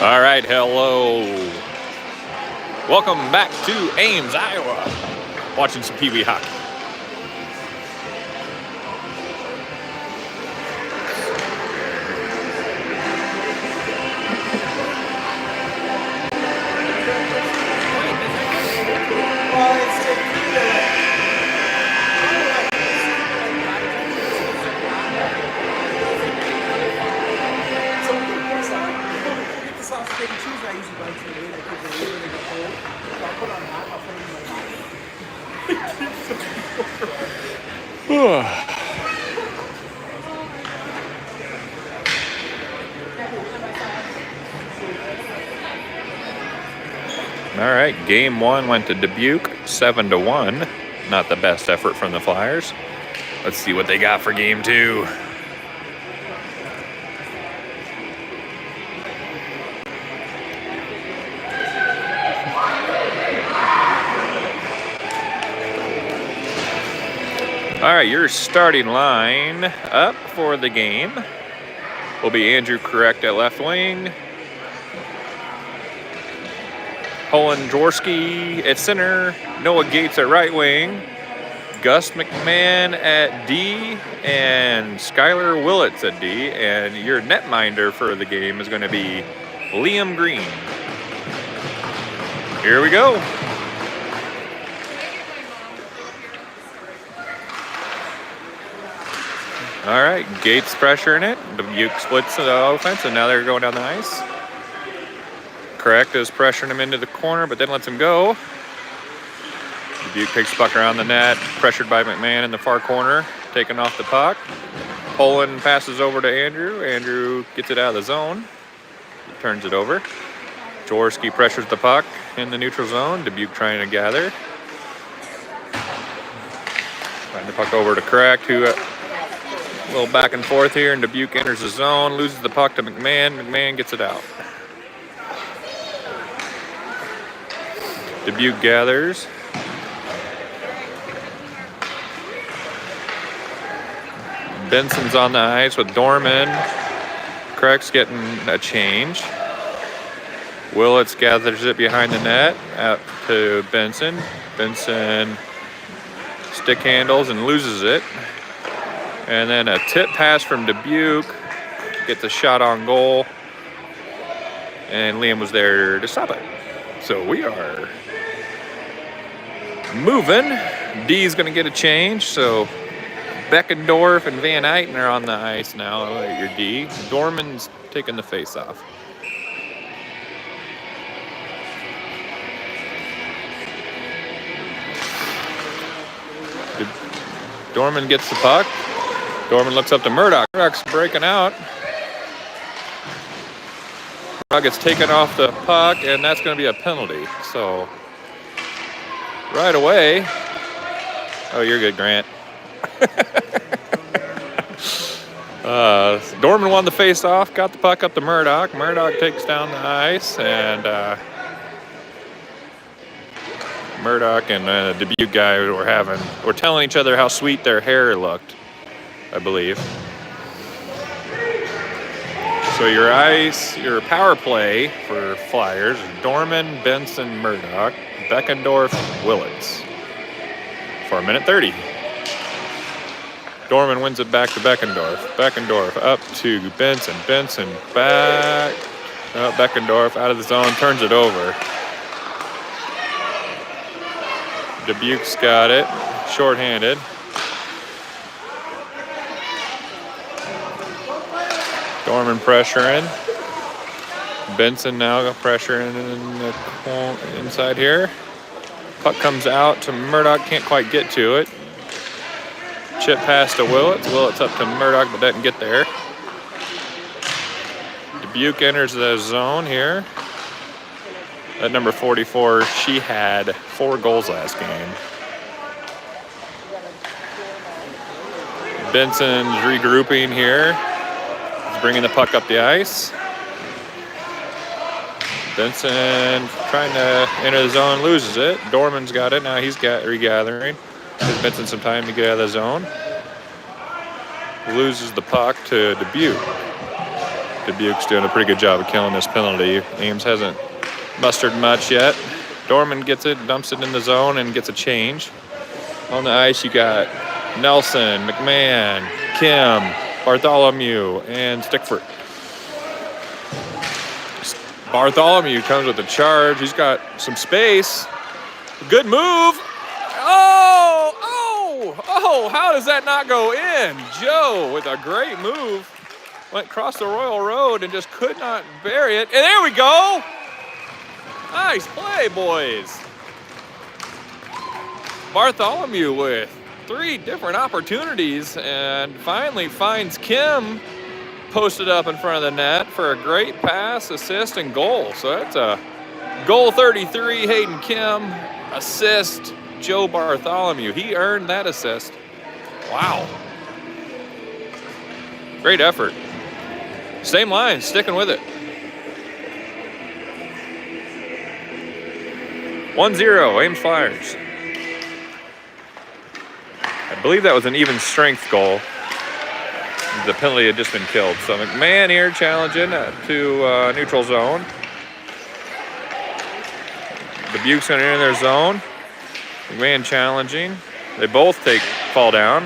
All right, hello. Welcome back to Ames, Iowa. Watching some Peewee hockey. All right, game one went to Dubuque, 7-1. Not the best effort from the Flyers. Let's see what they got for game two. All right, your starting line up for the game will be Andrew Correct at left wing, Holland Jaworski at center, Noah Gates at right wing, Gus McMahon at D, and Skylar Willits at D. And your netminder for the game is going to be Liam Green. Here we go. All right, Gates pressuring it. Dubuque splits the offense, and now they're going down the ice. Correct is pressuring him into the corner, but then lets him go. Dubuque takes the puck around the net, pressured by McMahon in the far corner, taking off the puck. Poland passes over to Andrew. Andrew gets it out of the zone. He turns it over. Jaworski pressures the puck in the neutral zone. Dubuque trying to gather. Find the puck over to Correct, who a little back and forth here, and Dubuque enters the zone, loses the puck to McMahon. McMahon gets it out. Dubuque gathers. Benson's on the ice with Dorman. Correct's getting a change. Willits gathers it behind the net, out to Benson. Benson stick handles and loses it. And then a tip pass from Dubuque, gets a shot on goal, and Liam was there to stop it. So we are moving. D's going to get a change, so Beckendorf and Van Eyten are on the ice now at your D. Dorman's taking the face-off. Dorman gets the puck. Dorman looks up to Murdoch. Murdoch's breaking out. Murdoch gets taken off the puck, and that's going to be a penalty. So, right away. Oh, you're good, Grant. Dorman won the face-off, got the puck up to Murdoch. Murdoch takes down the ice, and Murdoch and the Dubuque guy were telling each other how sweet their hair looked, I believe. So your power play for Flyers, Dorman, Benson, Murdoch, Beckendorf, Willits for 1:30. Dorman wins it back to Beckendorf. Beckendorf up to Benson. Benson back. Beckendorf out of the zone, turns it over. Dubuque's got it, shorthanded. Dorman pressuring. Benson now pressuring in the inside here. Puck comes out to Murdoch, can't quite get to it. Chip pass to Willits. Willits up to Murdoch, but doesn't get there. Dubuque enters the zone here. At number 44, she had 4 goals last game. Benson's regrouping here. He's bringing the puck up the ice. Benson trying to enter the zone, loses it. Dorman's got it. Now he's regathering. Gives Benson some time to get out of the zone. Loses the puck to Dubuque. Dubuque's doing a pretty good job of killing this penalty. Ames hasn't mustered much yet. Dorman gets it, dumps it in the zone, and gets a change. On the ice, you got Nelson, McMahon, Kim, Bartholomew, and Stickford. Bartholomew comes with a charge. He's got some space. Good move. Oh, how does that not go in? Joe with a great move. Went across the Royal Road and just could not bury it. And there we go. Nice play, boys. Bartholomew with 3 different opportunities and finally finds Kim posted up in front of the net for a great pass, assist, and goal. So that's a goal 33, Hayden Kim, assist, Joe Bartholomew. He earned that assist. Wow. Great effort. Same line, sticking with it. 1-0, Ames Flyers. I believe that was an even strength goal. The penalty had just been killed. So McMahon here challenging to neutral zone. Dubuque's going to enter their zone. McMahon challenging. They both fall down.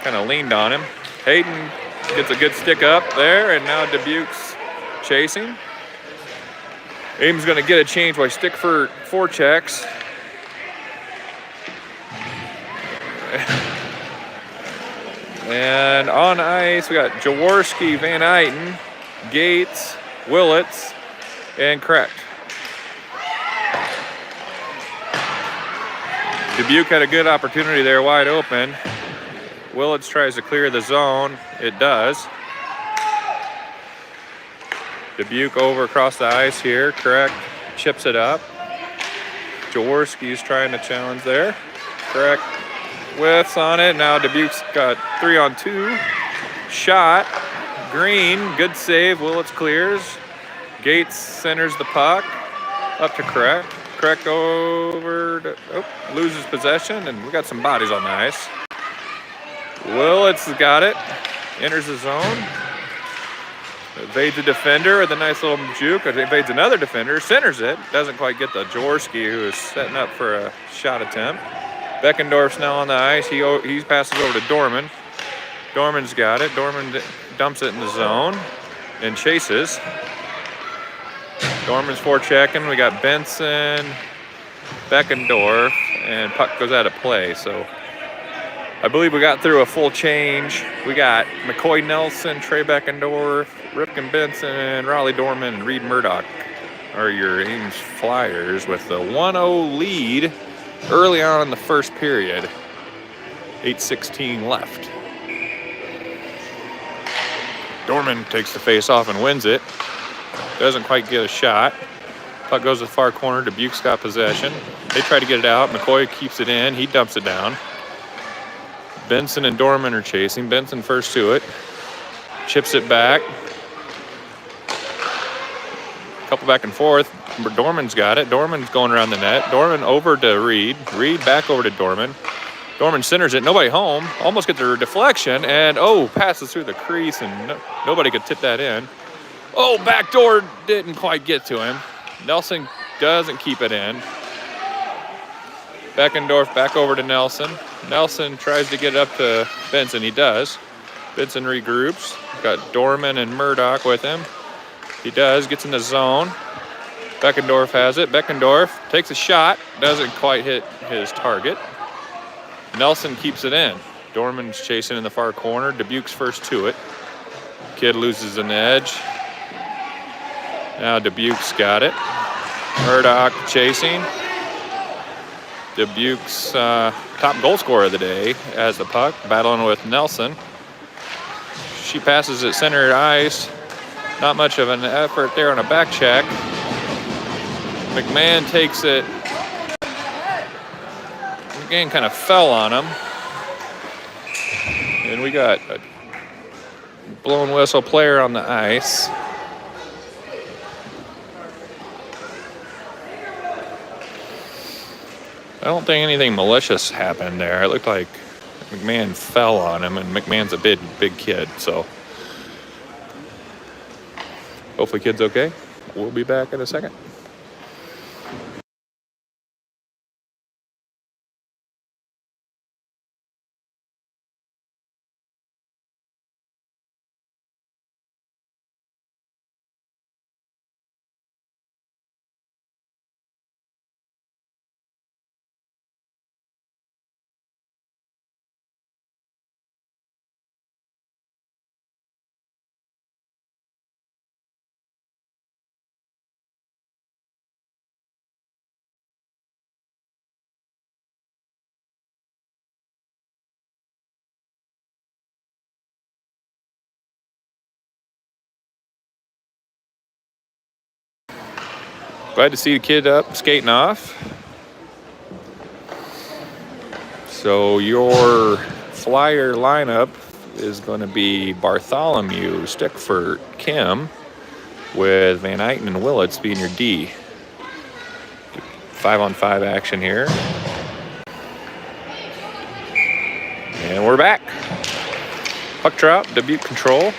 Kind of leaned on him. Hayden gets a good stick up there, and now Dubuque's chasing. Ames going to get a change while Stickford forechecks. And on ice, we got Jaworski, Van Eyten, Gates, Willits, and Krecht. Dubuque had a good opportunity there, wide open. Willits tries to clear the zone. It does. Dubuque over across the ice here. Krecht chips it up. Jaworski's trying to challenge there. Krecht whiffs on it. Now Dubuque's got 3-on-2. Shot. Green. Good save. Willits clears. Gates centers the puck. Up to Krecht. Krecht over to, loses possession, and we got some bodies on the ice. Willits has got it. Enters the zone. Evades a defender with a nice little juke. Evades another defender. Centers it. Doesn't quite get the Jaworski, who is setting up for a shot attempt. Beckendorf's now on the ice. He passes over to Dorman. Dorman's got it. Dorman dumps it in the zone and chases. Dorman's forechecking. We got Benson, Beckendorf, and puck goes out of play. So I believe we got through a full change. We got McCoy Nelson, Trey Beckendorf, Ripken Benson, Raleigh Dorman, and Reed Murdoch are your Ames Flyers with the 1-0 lead early on in the first period. 8:16 left. Dorman takes the face off and wins it. Doesn't quite get a shot. Puck goes to the far corner. Dubuque's got possession. They try to get it out. McCoy keeps it in. He dumps it down. Benson and Dorman are chasing. Benson first to it. Chips it back. Couple back and forth. Dorman's got it. Dorman's going around the net. Dorman over to Reed. Reed back over to Dorman. Dorman centers it. Nobody home. Almost get the deflection. And, passes through the crease, and nobody could tip that in. Backdoor didn't quite get to him. Nelson doesn't keep it in. Beckendorf back over to Nelson. Nelson tries to get it up to Benson. He does. Benson regroups. Got Dorman and Murdoch with him. He does. Gets in the zone. Beckendorf has it. Beckendorf takes a shot. Doesn't quite hit his target. Nelson keeps it in. Dorman's chasing in the far corner. Dubuque's first to it. Kid loses an edge. Now Dubuque's got it. Murdoch chasing. Dubuque's top goal scorer of the day has the puck, battling with Nelson. She passes it center ice. Not much of an effort there on a back check. McMahon takes it. McMahon kind of fell on him. And we got a blown whistle player on the ice. I don't think anything malicious happened there. It looked like McMahon fell on him, and McMahon's a big kid, so Hopefully kid's okay. We'll be back in a second. Glad to see the kid up skating off. So your flyer lineup is going to be Bartholomew, Stickford, Kim, with Van Eyten and Willits being your D. 5-on-5 action here. And we're back. Puck drop, Dubuque control.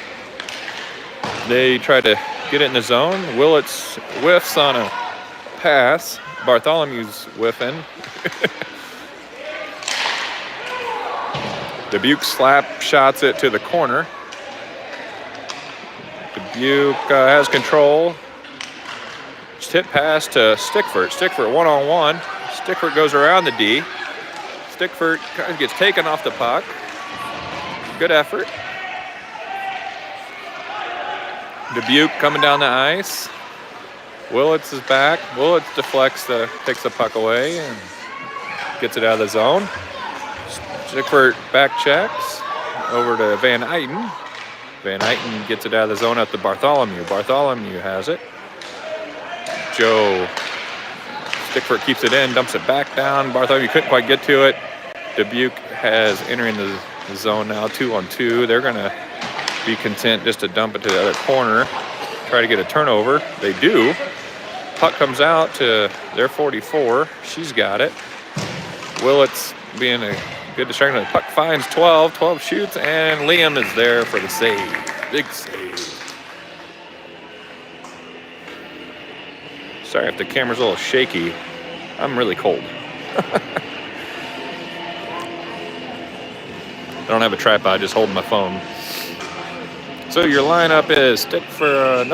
They try to get it in the zone. Willits whiffs on a pass. Bartholomew's whiffing. Dubuque slap shots it to the corner. Dubuque has control. Tip pass to Stickford. Stickford one-on-one. Stickford goes around the D. Stickford gets taken off the puck. Good effort. Dubuque coming down the ice. Willits is back. Willits deflects, takes the puck away and gets it out of the zone. Stickford back checks over to Van Eyten. Van Eyten gets it out of the zone out to Bartholomew. Bartholomew has it. Joe Stickford keeps it in, dumps it back down. Bartholomew couldn't quite get to it. Dubuque has entering the zone now, 2-on-2. They're going to be content just to dump it to the other corner, try to get a turnover. They do. Puck comes out to their 44. She's got it. Willits being a good distraction. The puck finds 12. 12 shoots, and Liam is there for the save. Big save. Sorry if the camera's a little shaky. I'm really cold. I don't have a tripod, just holding my phone. So your lineup is Stickford,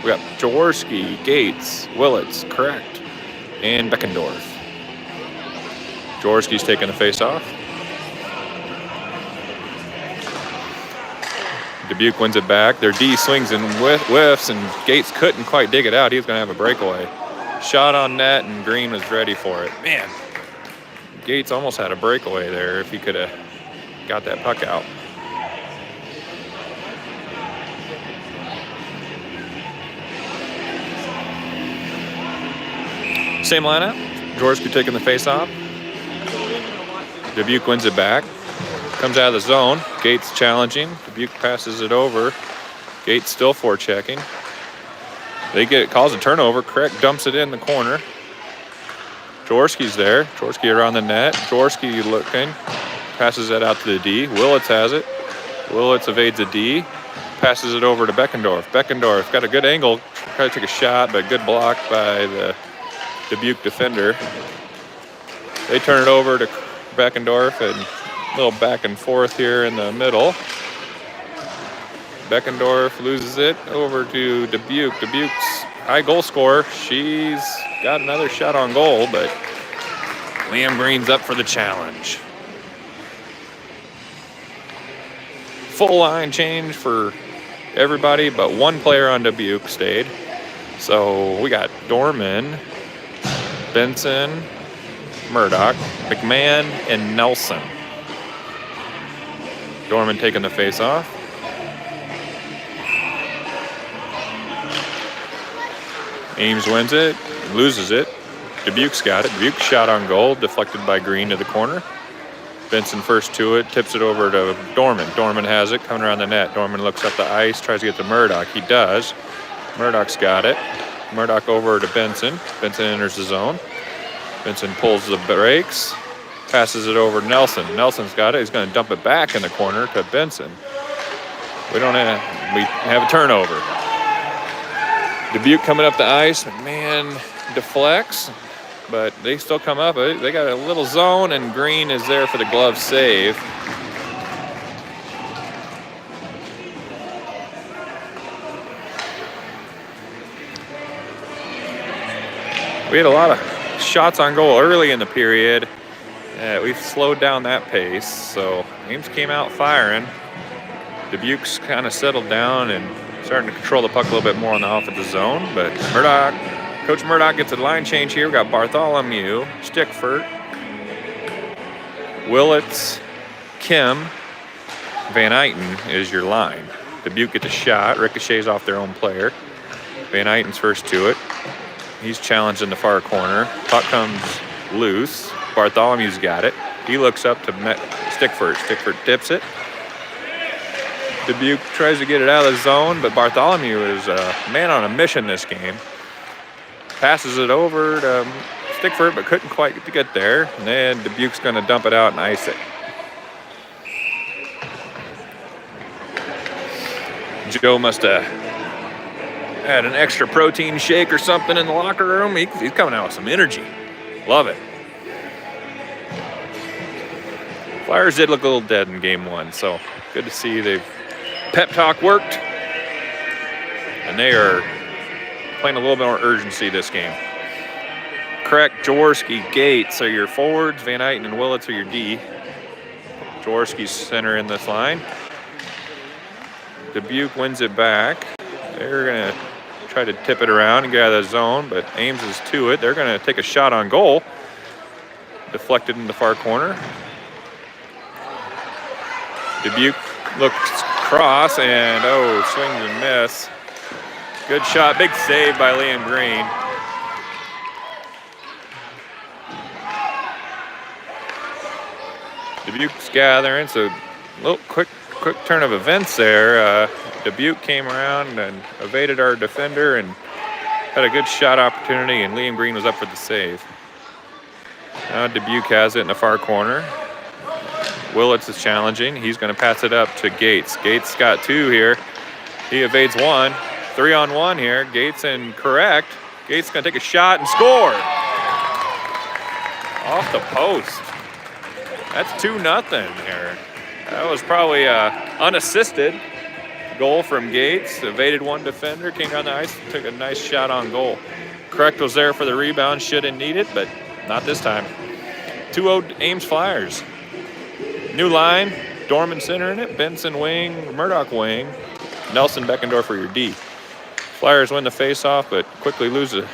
we got Jaworski, Gates, Willits, correct, and Beckendorf. Jaworski's taking the face-off. Dubuque wins it back. Their D swings and whiffs, and Gates couldn't quite dig it out. He was going to have a breakaway. Shot on net, and Green was ready for it. Man, Gates almost had a breakaway there if he could have got that puck out. Same lineup. Jaworski taking the face-off. Dubuque wins it back. Comes out of the zone. Gates challenging. Dubuque passes it over. Gates still forechecking. Calls a turnover. Craig dumps it in the corner. Jaworski's there. Jaworski around the net. Jaworski looking. Passes it out to the D. Willits has it. Willits evades the D. Passes it over to Beckendorf. Beckendorf got a good angle. Tried to take a shot, but good block by the Dubuque defender. They turn it over to Beckendorf, and a little back and forth here in the middle. Beckendorf loses it over to Dubuque. Dubuque's high goal scorer. She's got another shot on goal, but Liam Green's up for the challenge. Full line change for everybody, but one player on Dubuque stayed. So we got Dorman, Benson, Murdoch, McMahon, and Nelson. Dorman taking the face off. Ames wins it, loses it. Dubuque's got it. Dubuque shot on goal, deflected by Green to the corner. Benson first to it, tips it over to Dorman. Dorman has it, coming around the net. Dorman looks up the ice, tries to get to Murdoch. He does. Murdoch's got it. Murdoch over to Benson. Benson enters the zone. Benson pulls the brakes, passes it over to Nelson. Nelson's got it. He's going to dump it back in the corner to Benson. We have a turnover. Dubuque coming up the ice. McMahon deflects, but they still come up. They got a little zone, and Green is there for the glove save. We had a lot of shots on goal early in the period. We've slowed down that pace, so Ames came out firing. Dubuque's kind of settled down and starting to control the puck a little bit more on the offensive zone, but Coach Murdoch gets a line change here. We got Bartholomew, Stickford, Willits, Kim, Van Eyten is your line. Dubuque gets a shot, ricochets off their own player. Van Eyten's first to it. He's challenged in the far corner. Puck comes loose. Bartholomew's got it. He looks up to Stickford. Stickford tips it. Dubuque tries to get it out of the zone, but Bartholomew is a man on a mission this game. Passes it over to Stickford, but couldn't quite get there. And then Dubuque's going to dump it out and ice it. Joe must have had an extra protein shake or something in the locker room. He's coming out with some energy. Love it. Flyers did look a little dead in game one, so good to see they've pep talk worked. And they are playing a little bit more urgency this game. Correct, Jaworski, Gates are your forwards. Van Eyten and Willits are your D. Jaworski's center in this line. Dubuque wins it back. They're going to try to tip it around and get out of the zone, but Ames is to it. They're going to take a shot on goal. Deflected in the far corner. Dubuque looks cross and, swings and miss. Good shot, big save by Liam Green. Dubuque's gathering, so a little quick turn of events there. Dubuque came around and evaded our defender and had a good shot opportunity, and Liam Green was up for the save. Now Dubuque has it in the far corner. Willits is challenging. He's going to pass it up to Gates. Gates got two here. He evades one. 3-on-1 here. Gates and correct. Gates going to take a shot and score. Off the post. That's 2-0 here. That was probably unassisted goal from Gates. Evaded one defender, came down the ice, took a nice shot on goal. Correct was there for the rebound, should and need it, but not this time. 2-0 Ames Flyers. New line, Dorman center in it, Benson wing, Murdoch wing, Nelson Beckendorf for your D. Flyers win the face-off, but quickly lose it.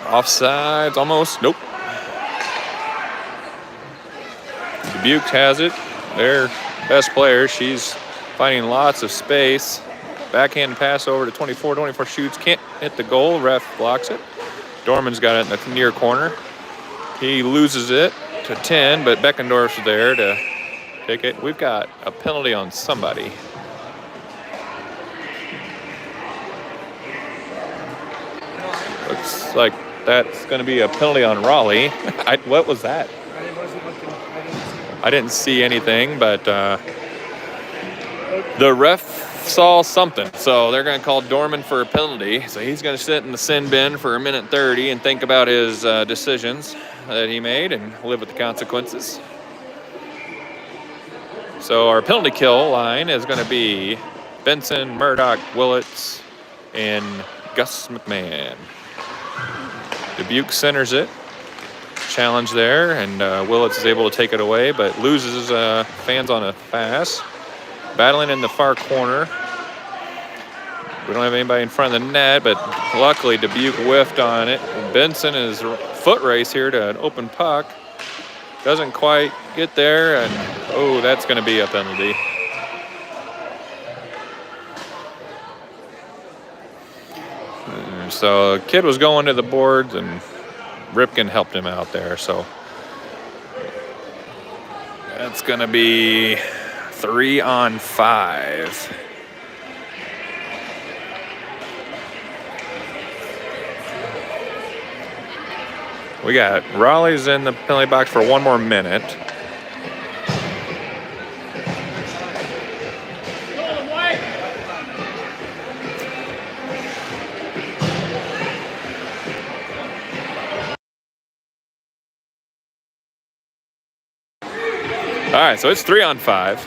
Offsides, almost, nope. Dubuque has it. Their best player. She's finding lots of space. Backhand pass over to 24. 24 shoots. Can't hit the goal. Ref blocks it. Dorman's got it in the near corner. He loses it to 10, but Beckendorf's there to take it. We've got a penalty on somebody. Looks like that's going to be a penalty on Raleigh. What was that? I didn't see anything, but the ref saw something. So they're going to call Dorman for a penalty. So he's going to sit in the sin bin for 1:30 and think about his decisions that he made and live with the consequences. So our penalty kill line is going to be Benson, Murdoch, Willits, and Gus McMahon. Dubuque centers it. Challenge there, and Willits is able to take it away, but loses fans on a pass. Battling in the far corner. We don't have anybody in front of the net, but luckily Dubuque whiffed on it. Benson is foot race here to an open puck. Doesn't quite get there, and that's going to be a penalty. So the kid was going to the boards, and Ripken helped him out there, so that's going to be 3-on-5. We got Raleigh's in the penalty box for one more minute. All right, so it's 3 on 5.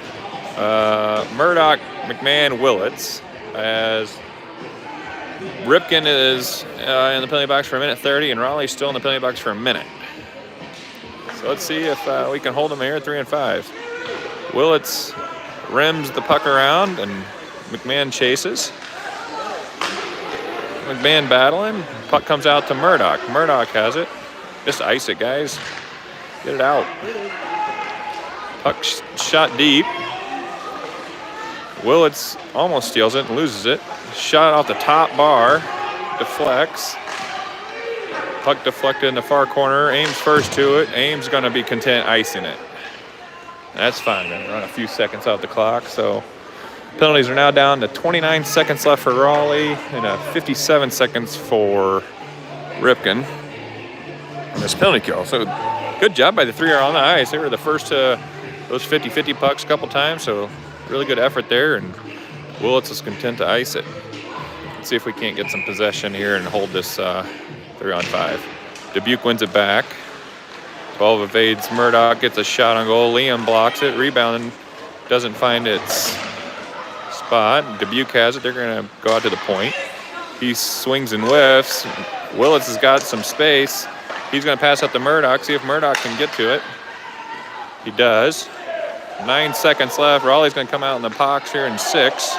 Murdoch, McMahon, Willits, as Ripken is in the penalty box for a minute 30, and Raleigh's still in the penalty box for a minute. So let's see if we can hold them here at 3 and 5. Willits rims the puck around, and McMahon chases. McMahon battling. Puck comes out to Murdoch. Murdoch has it. Just ice it, guys. Get it out. Puck shot deep. Willits almost steals it and loses it. Shot off the top bar. Deflects. Puck deflected in the far corner. Ames first to it. Ames going to be content icing it. That's fine. Going to run a few seconds out the clock. So penalties are now down to 29 seconds left for Raleigh and 57 seconds for Ripken. And this penalty kill. So good job by the 3 on the ice. They were the first to those 50-50 pucks a couple times. So really good effort there. And Willits is content to ice it. Let's see if we can't get some possession here and hold this 3 on 5. Dubuque wins it back. 12 evades Murdoch, gets a shot on goal. Liam blocks it. Rebound doesn't find its spot. Dubuque has it. They're going to go out to the point. He swings and whiffs. Willits has got some space. He's going to pass out to Murdoch, see if Murdoch can get to it. He does. 9 seconds left. Raleigh's going to come out in the box here in 6.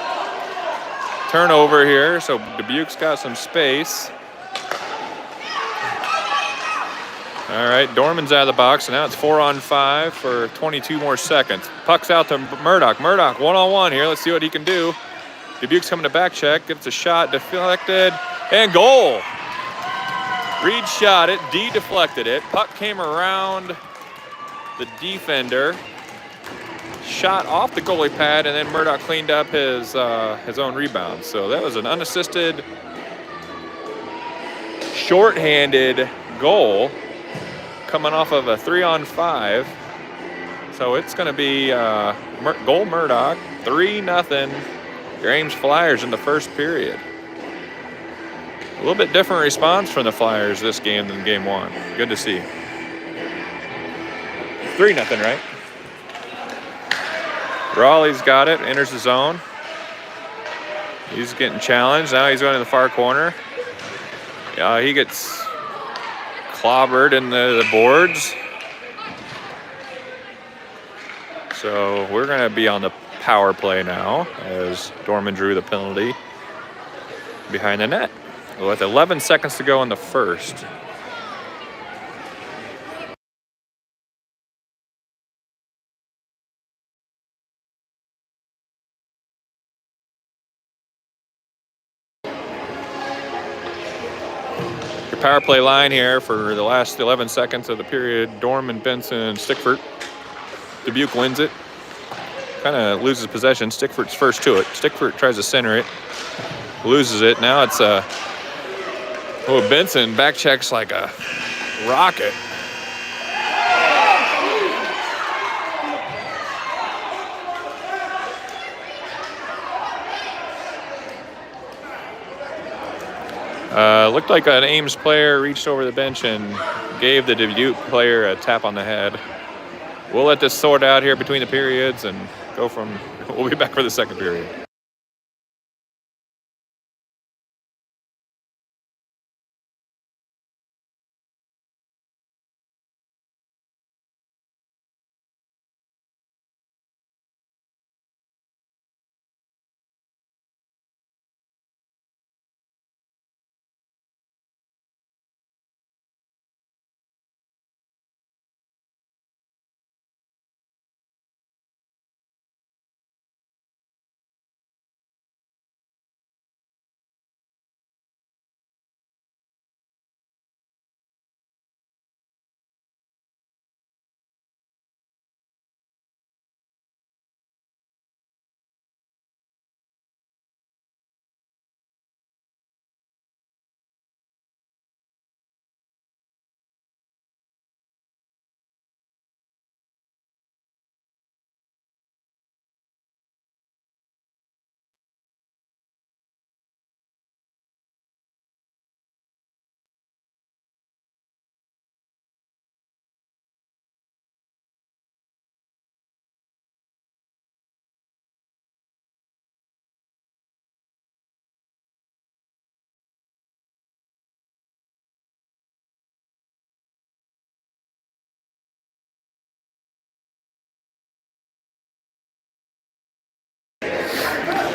Turnover here, so Dubuque's got some space. All right, Dorman's out of the box, and now it's 4 on 5 for 22 more seconds. Puck's out to Murdoch. Murdoch, 1-on-1 here. Let's see what he can do. Dubuque's coming to back check, gets a shot, deflected, and goal. Reed shot it, D deflected it. Puck came around the defender, shot off the goalie pad, and then Murdoch cleaned up his own rebound. So that was an unassisted, shorthanded goal coming off of a 3 on 5. So it's going to be goal Murdoch, 3-0. Your Ames Flyers in the first period. A little bit different response from the Flyers this game than game 1. Good to see. 3-0, right? Raleigh's got it, enters the zone. He's getting challenged. Now he's going to the far corner. He gets clobbered in the boards. So we're going to be on the power play now as Dorman drew the penalty behind the net with 11 seconds to go in the first. Power play line here for the last 11 seconds of the period. Dorman, Benson, Stickford. Dubuque wins it. Kind of loses possession. Stickford's first to it. Stickford tries to center it. Loses it. Now it's Benson back checks like a rocket. Looked like an Ames player reached over the bench and gave the Dubuque player a tap on the head. We'll let this sort out here between the periods and we'll be back for the second period.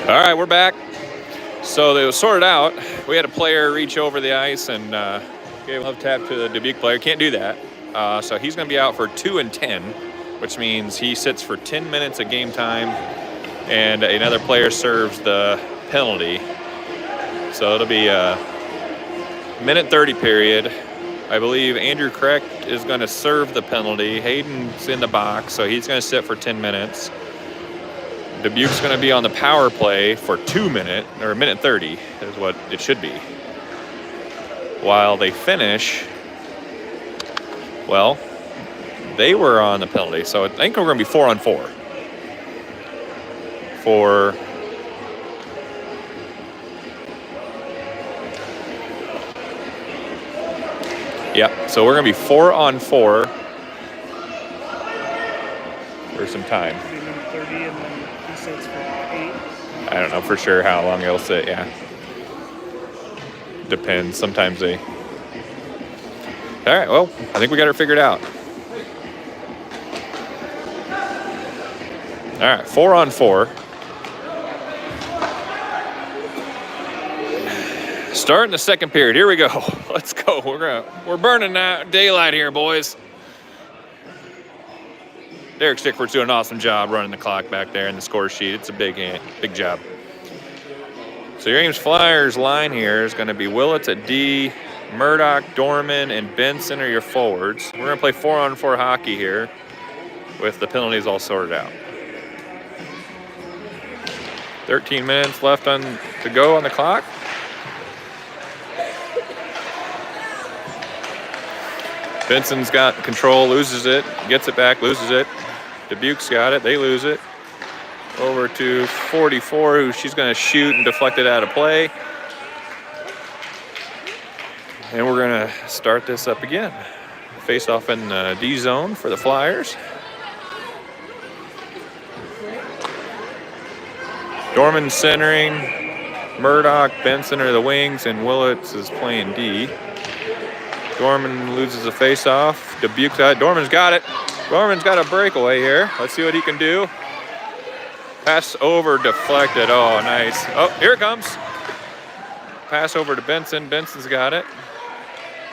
All right, we're back. So they was sorted out. We had a player reach over the ice and gave a love tap to the Dubuque player. Can't do that. So he's going to be out for 2 and 10, which means he sits for 10 minutes of game time, and another player serves the penalty. So it'll be a minute 30 period. I believe Andrew Correct is going to serve the penalty. Hayden's in the box, so he's going to sit for 10 minutes. Dubuque's going to be on the power play for 2 minutes, or a minute 30 is what it should be. While they finish, well, they were on the penalty, so I think we're going to be 4 on 4. Yeah, so we're going to be 4 on 4 for some time. 30 and then he sits for 8. I don't know for sure how long he'll sit, yeah. Depends. Sometimes they... All right, well, I think we got her figured out. All right, 4 on 4. Starting the second period. Here we go. Let's go. We're burning daylight here, boys. Derek Stickford's doing an awesome job running the clock back there in the score sheet. It's a big job. So your Ames Flyers line here is going to be Willits at D, Murdoch, Dorman, and Benson are your forwards. We're going to play 4 on 4 hockey here with the penalties all sorted out. 13 minutes left to go on the clock. Benson's got control, loses it, gets it back, loses it. Dubuque's got it, they lose it. Over to 44, who she's going to shoot and deflect it out of play. And we're going to start this up again. Face off in the D zone for the Flyers. Dorman centering, Murdoch, Benson are the wings, and Willits is playing D. Dorman loses a face-off. Dubuque's got it. Dorman's got it. Dorman's got a breakaway here. Let's see what he can do. Pass over, deflected. Oh, nice. Oh, here it comes. Pass over to Benson. Benson's got it.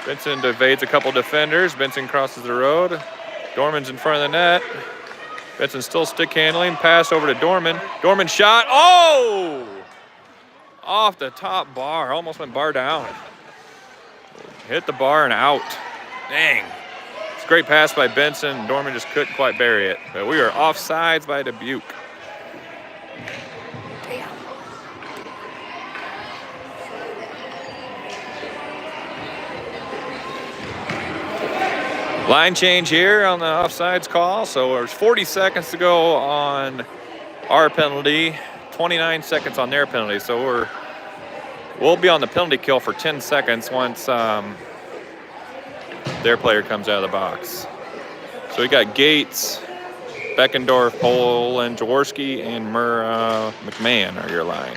Benson evades a couple defenders. Benson crosses the road. Dorman's in front of the net. Benson still stick handling. Pass over to Dorman. Dorman shot. Oh! Off the top bar. Almost went bar down. Hit the bar and out. Dang. It's a great pass by Benson. Dorman just couldn't quite bury it. But we are offsides by Dubuque. Line change here on the offsides call. So there's 40 seconds to go on our penalty, 29 seconds on their penalty. So we'll be on the penalty kill for 10 seconds once their player comes out of the box. So we got Gates, Beckendorf, Poland, Jaworski, and McMahon are your line.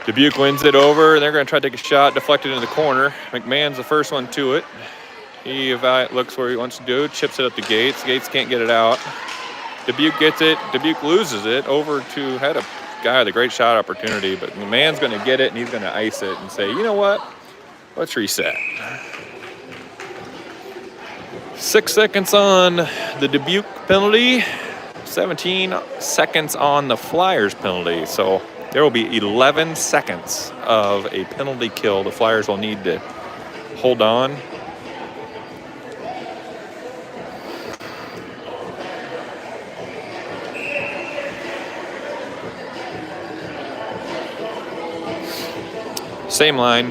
Dubuque wins it over. They're going to try to take a shot, deflected into the corner. McMahon's the first one to it. He looks where he wants to do, chips it up to Gates. Gates can't get it out. Dubuque gets it. Dubuque loses it over to, had a guy with a great shot opportunity, but the man's going to get it and he's going to ice it and say, you know what? Let's reset. 6 seconds on the Dubuque penalty, 17 seconds on the Flyers penalty. So there will be 11 seconds of a penalty kill. The Flyers will need to hold on. Same line.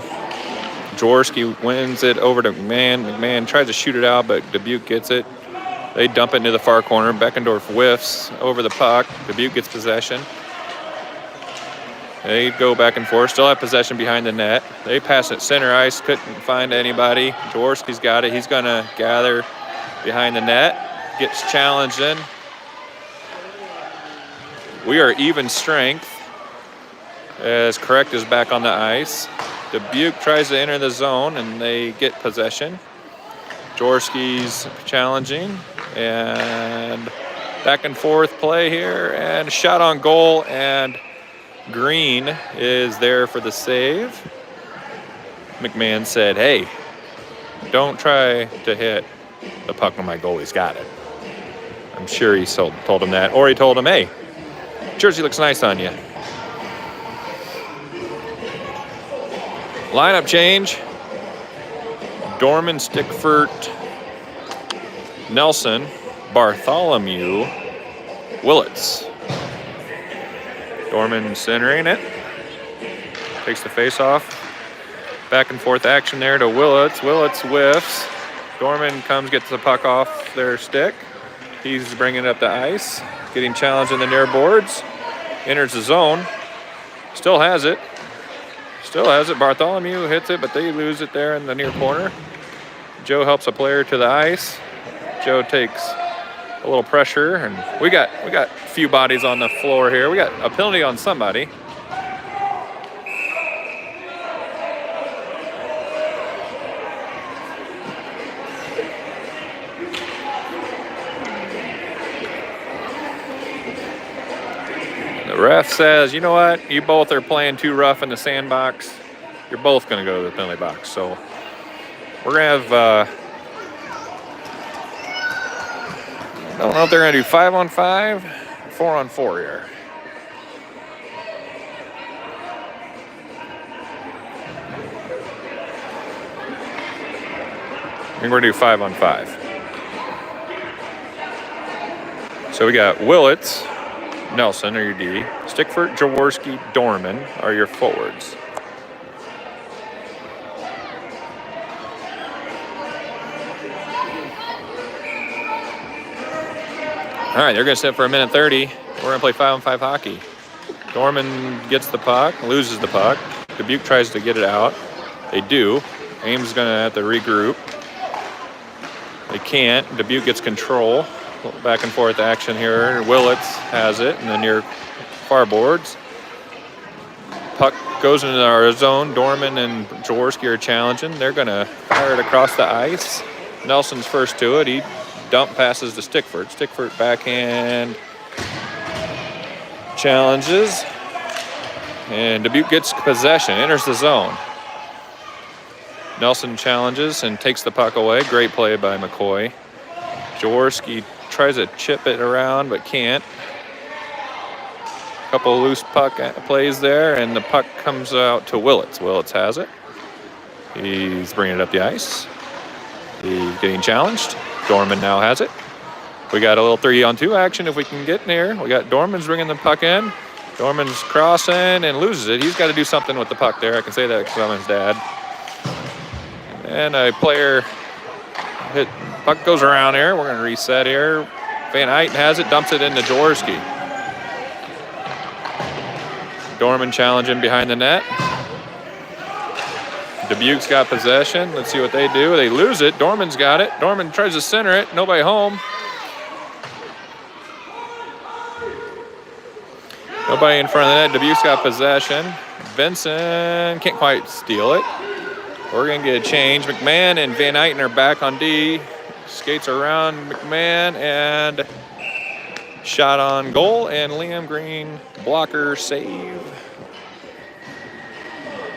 Jaworski wins it over to McMahon. McMahon tries to shoot it out, but Dubuque gets it. They dump it into the far corner. Beckendorf whiffs over the puck. Dubuque gets possession. They go back and forth. Still have possession behind the net. They pass it center ice. Couldn't find anybody. Jaworski's got it. He's going to gather behind the net. Gets challenged in. We are even strength as Correct is back on the ice. Dubuque tries to enter the zone, and they get possession. Jaworski's challenging, and Back and forth play here, and shot on goal, and Green is there for the save. McMahon said, hey, don't try to hit the puck when my goalie's got it. I'm sure he told him that. Or he told him, hey, jersey looks nice on you. Lineup change. Dorman, Stickford, Nelson, Bartholomew, Willits. Dorman centering it. Takes the face off. Back and forth action there to Willits. Willits whiffs. Dorman comes, gets the puck off their stick. He's bringing it up the ice. Getting challenged in the near boards. Enters the zone. Still has it. Still has it. Bartholomew hits it, but they lose it there in the near corner. Joe helps a player to the ice. Joe takes a little pressure, and we got a few bodies on the floor here. We got a penalty on somebody. The ref says, you know what? You both are playing too rough in the sandbox. You're both going to go to the penalty box. So we're going to have, I don't know if they're going to do 5-on-5, 4-on-4 here. I think we're going to do 5-on-5. So we got Willits, Nelson are your D. Stickford, Jaworski, Dorman are your forwards. All right, they're going to sit for a minute 30. We're going to play 5-on-5 hockey. Dorman gets the puck, loses the puck. Dubuque tries to get it out. They do. Ames is going to have to regroup. They can't. Dubuque gets control. Back and forth action here. Willits has it in the near far boards. Puck goes into our zone. Dorman and Jaworski are challenging. They're going to fire it across the ice. Nelson's first to it. He dump passes to Stickford. Stickford backhand challenges. And Dubuque gets possession, enters the zone. Nelson challenges and takes the puck away. Great play by McCoy. Jaworski tries to chip it around but can't. Couple loose puck plays there, and the puck comes out to Willits. Willits has it. He's bringing it up the ice. He's getting challenged. Dorman now has it. We got a little 3-on-2 action if we can get near. We got Dorman's bringing the puck in. Dorman's crossing and loses it. He's got to do something with the puck there. I can say that because I'm his dad. And a player hit. Puck goes around here. We're going to reset here. Van Eyten has it, dumps it into Jaworski. Dorman challenging behind the net. Dubuque's got possession. Let's see what they do. They lose it. Dorman's got it. Dorman tries to center it. Nobody home. Nobody in front of the net. Dubuque's got possession. Benson can't quite steal it. We're going to get a change. McMahon and Van Eyten are back on D. Skates around McMahon and shot on goal. And Liam Green blocker save.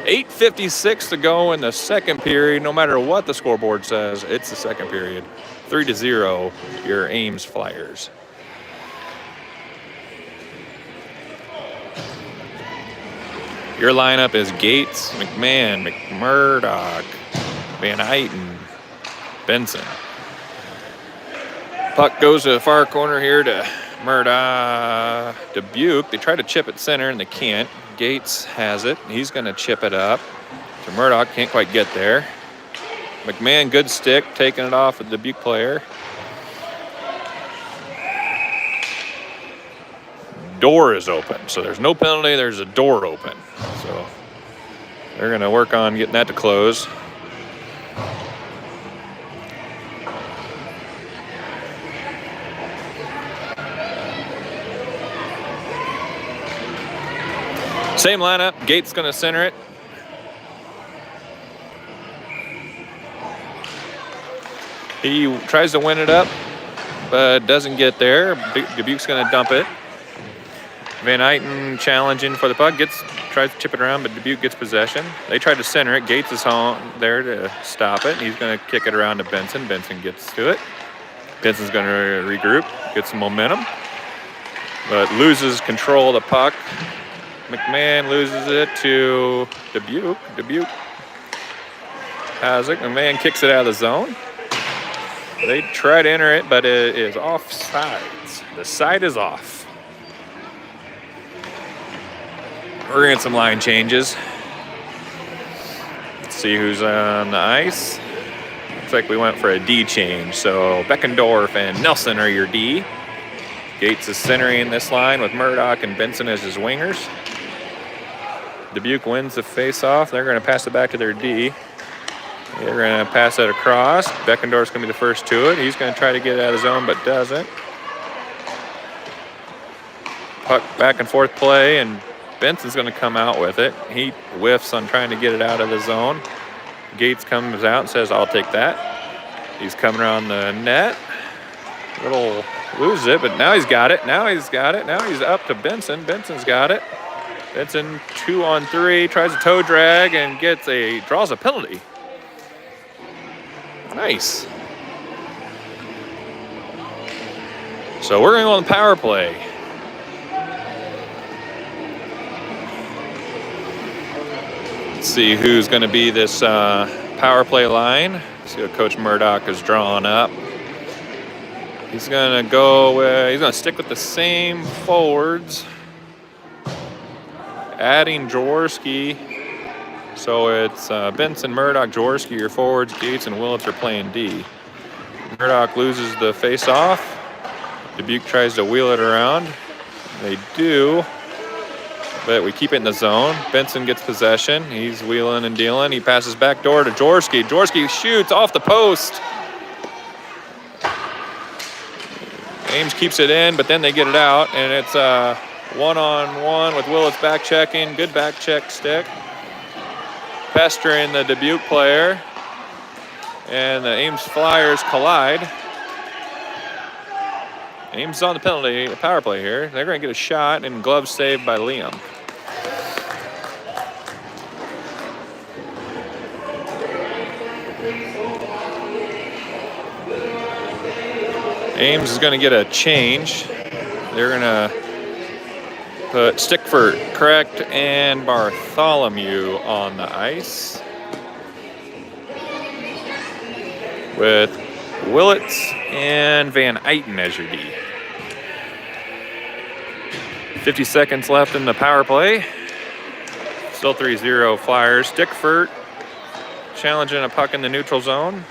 8:56 to go in the second period. No matter what the scoreboard says, it's the second period. 3-0, your Ames Flyers. Your lineup is Gates, McMahon, McMurdoch, Van Eyten, Benson. Puck goes to the far corner here to Murdoch. Dubuque, they try to chip it center and they can't. Gates has it. He's going to chip it up to Murdoch. Can't quite get there. McMahon, good stick, taking it off of the Dubuque player. Door is open, so there's no penalty. There's a door open. So they're going to work on getting that to close. Same lineup. Gates going to center it. He tries to win it up. but doesn't get there. Dubuque's going to dump it. Van Eyten challenging for the puck, tries to chip it around, but Dubuque gets possession. They tried to center it. Gates is home there to stop it. He's going to kick it around to Benson. Benson gets to it. Benson's going to regroup, get some momentum, but loses control of the puck. McMahon loses it to Dubuque. Dubuque has it. McMahon kicks it out of the zone. They try to enter it, but it is offsides. The side is off. We're going to get some line changes. Let's see who's on the ice. Looks like we went for a D change. So Beckendorf and Nelson are your D. Gates is centering this line with Murdoch and Benson as his wingers. Dubuque wins the face-off. They're going to pass it back to their D. They're going to pass it across. Beckendorf's going to be the first to it. He's going to try to get it out of zone, but doesn't. Puck back and forth play, and Benson's going to come out with it. He whiffs on trying to get it out of the zone. Gates comes out and says, I'll take that. He's coming around the net. Little loses it, but now he's got it. Now he's up to Benson. Benson's got it. Benson 2-on-3, tries a toe drag and draws a penalty. Nice. So we're going to go on the power play. Let's see who's going to be this power play line. See what Coach Murdoch is drawing up. He's going to stick with the same forwards, adding Jaworski. So it's Benson, Murdoch, Jaworski, your forwards. Gates and Willits are playing D. Murdoch loses the face-off. Dubuque tries to wheel it around. They do, but we keep it in the zone. Benson gets possession. He's wheeling and dealing. He passes back door to Jaworski. Jaworski shoots off the post. Ames keeps it in, but then they get it out, and it's one-on-one with Willits back checking. Good back check stick. Pestering the Dubuque player, and the Ames Flyers collide. Ames is on the power play here. They're going to get a shot, and glove saved by Liam. Ames is going to get a change. They're going to put Stickford, Correct, and Bartholomew on the ice with Willits and Van Eyten as your D. 50 seconds left in the power play. Still 3-0 Flyers. Stickford challenging a puck in the neutral zone,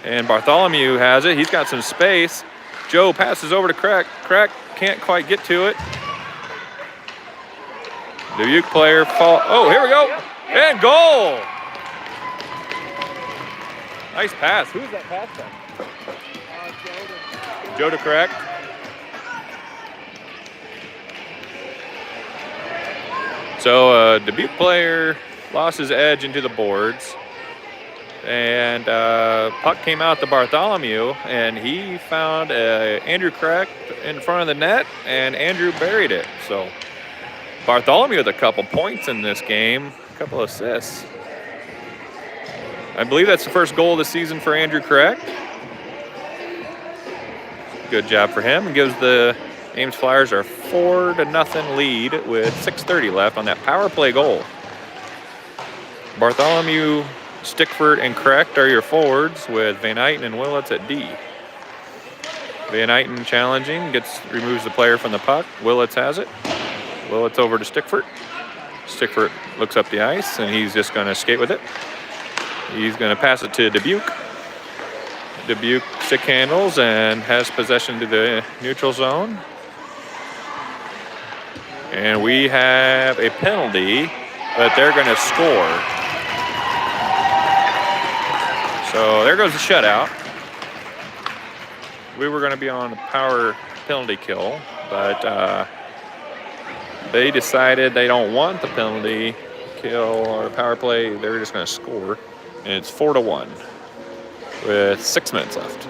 and Bartholomew has it. He's got some space. Joe passes over to Correct. Correct can't quite get to it. Dubuque player fall. Oh, here we go. And goal. Nice pass. Who's that pass from? Joe to Correct. So Dubuque player lost his edge into the boards. And puck came out to Bartholomew, and he found Andrew Correct in front of the net, and Andrew buried it. So Bartholomew with a couple points in this game, a couple assists. I believe that's the first goal of the season for Andrew Correct. Good job for him. And gives the Ames Flyers a 4-0 lead with 6:30 left on that power play goal. Bartholomew, Stickford, and Correct are your forwards with Van Eyten and Willits at D. Van Eyten challenging, removes the player from the puck. Willits has it. Willits over to Stickford. Stickford looks up the ice, and he's just going to skate with it. He's going to pass it to Dubuque. Dubuque stick handles and has possession to the neutral zone. And we have a penalty, but they're going to score. So there goes the shutout. We were going to be on a power penalty kill, but they decided they don't want the penalty kill or power play. They're just going to score, and it's 4-1 with 6 minutes left.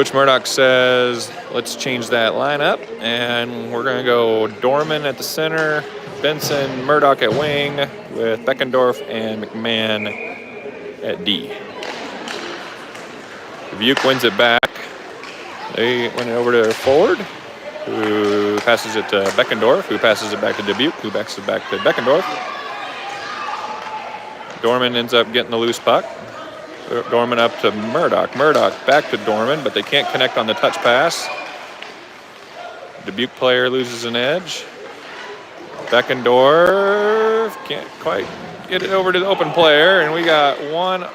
Coach Murdoch says, let's change that lineup, and we're going to go Dorman at the center, Benson, Murdoch at wing, with Beckendorf and McMahon at D. Dubuque wins it back. They win it over to forward, who passes it to Beckendorf, who passes it back to Dubuque, who backs it back to Beckendorf. Dorman ends up getting the loose puck. Dorman up to Murdoch. Murdoch back to Dorman, but they can't connect on the touch pass. Dubuque player loses an edge. Beckendorf can't quite get it over to the open player, and we got one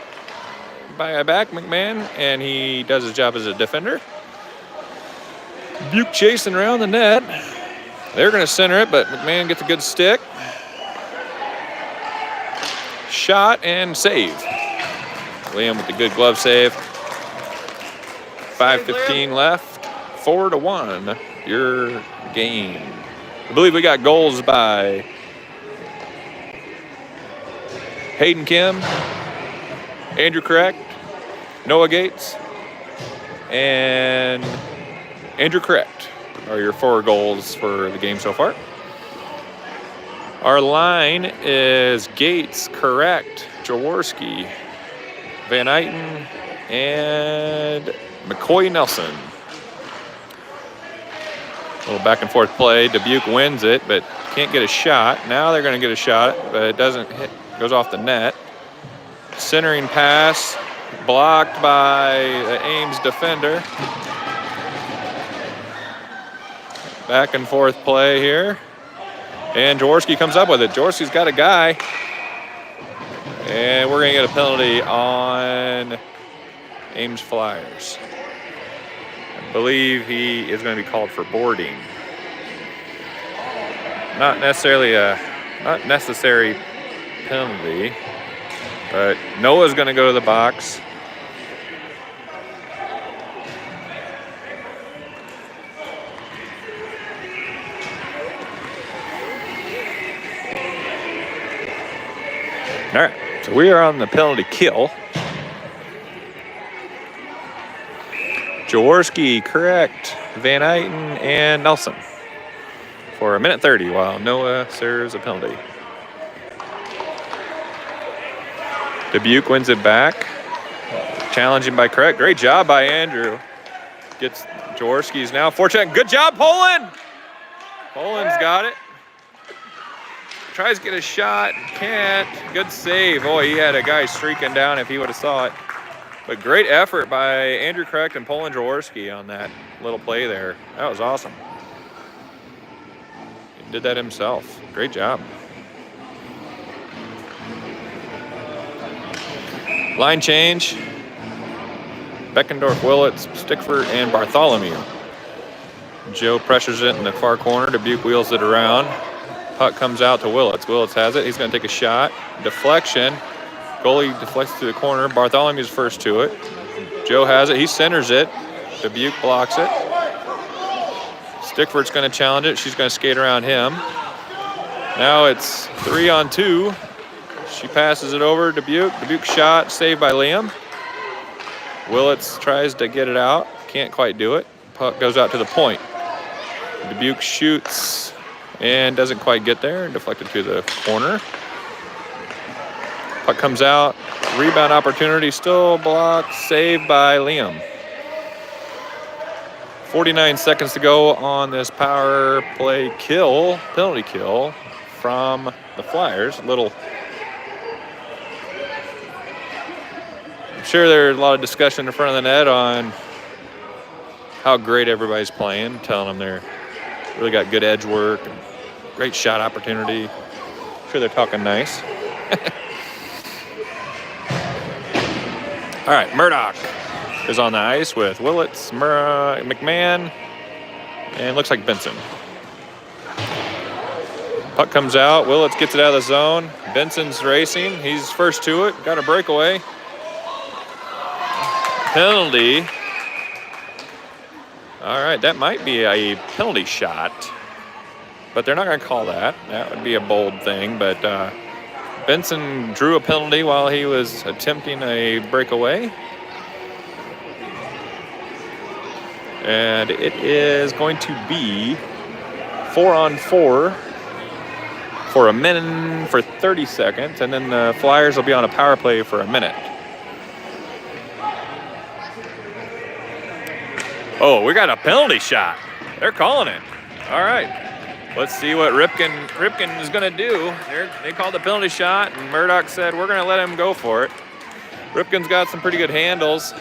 by a back, McMahon, and he does his job as a defender. Dubuque chasing around the net. They're going to center it, but McMahon gets a good stick. Shot and save. Liam with the good glove save. 5:15 left. 4-1. Your game. I believe we got goals by Hayden Kim, Andrew Correct, Noah Gates, and Andrew Correct are your 4 goals for the game so far. Our line is Gates, Correct, Jaworski, Van Eyten, and McCoy Nelson. A little back and forth play. Dubuque wins it, but can't get a shot. Now they're going to get a shot, but it doesn't hit. Goes off the net. Centering pass, blocked by the Ames defender. Back and forth play here. And Jaworski comes up with it. Jaworski's got a guy. And we're going to get a penalty on Ames Flyers. I believe he is going to be called for boarding. Not necessarily not necessary penalty, but Noah's going to go to the box. All right, so we are on the penalty kill. Jaworski, Correct, Van Eyten, and Nelson for 1:30 while Noah serves a penalty. Dubuque wins it back. Challenging by Correct. Great job by Andrew. Gets Jaworski's now forecheck. Good job, Poland! Poland's got it. Tries to get a shot, can't. Good save. Oh, he had a guy streaking down if he would have saw it. But great effort by Andrew Correct and Poland Jaworski on that little play there. That was awesome. He did that himself. Great job. Line change. Beckendorf, Willits, Stickford, and Bartholomew. Joe pressures it in the far corner. Dubuque wheels it around. Puck comes out to Willits. Willits has it. He's going to take a shot. Deflection. Goalie deflects to the corner. Bartholomew's first to it. Joe has it. He centers it. Dubuque blocks it. Stickford's going to challenge it. She's going to skate around him. Now it's 3-on-2. She passes it over Dubuque. Dubuque shot. Saved by Liam. Willits tries to get it out. Can't quite do it. Puck goes out to the point. Dubuque shoots and doesn't quite get there. Deflected to the corner. Puck comes out. Rebound opportunity still blocked. Saved by Liam. 49 seconds to go on this power play kill, penalty kill from the Flyers. I'm sure there's a lot of discussion in front of the net on how great everybody's playing, telling them they're really got good edge work and great shot opportunity. I'm sure they're talking nice. All right, Murdoch is on the ice with Willits, McMahon, and looks like Benson. Puck comes out. Willits gets it out of the zone. Benson's racing. He's first to it. Got a breakaway. Penalty. All right, that might be a penalty shot, but they're not going to call that. That would be a bold thing, but Benson drew a penalty while he was attempting a breakaway. And it is going to be 4-on-4 for a minute, for 30 seconds, and then the Flyers will be on a power play for a minute. Oh, we got a penalty shot. They're calling it. All right. Let's see what Ripken is going to do. They called the penalty shot, and Murdoch said, we're going to let him go for it. Ripken's got some pretty good handles.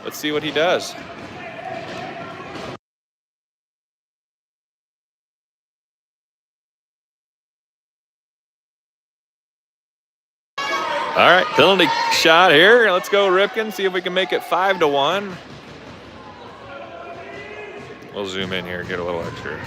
Let's see what he does. All right, penalty shot here. Let's go, Ripken. See if we can make it 5-1. We'll zoom in here, get a little extra.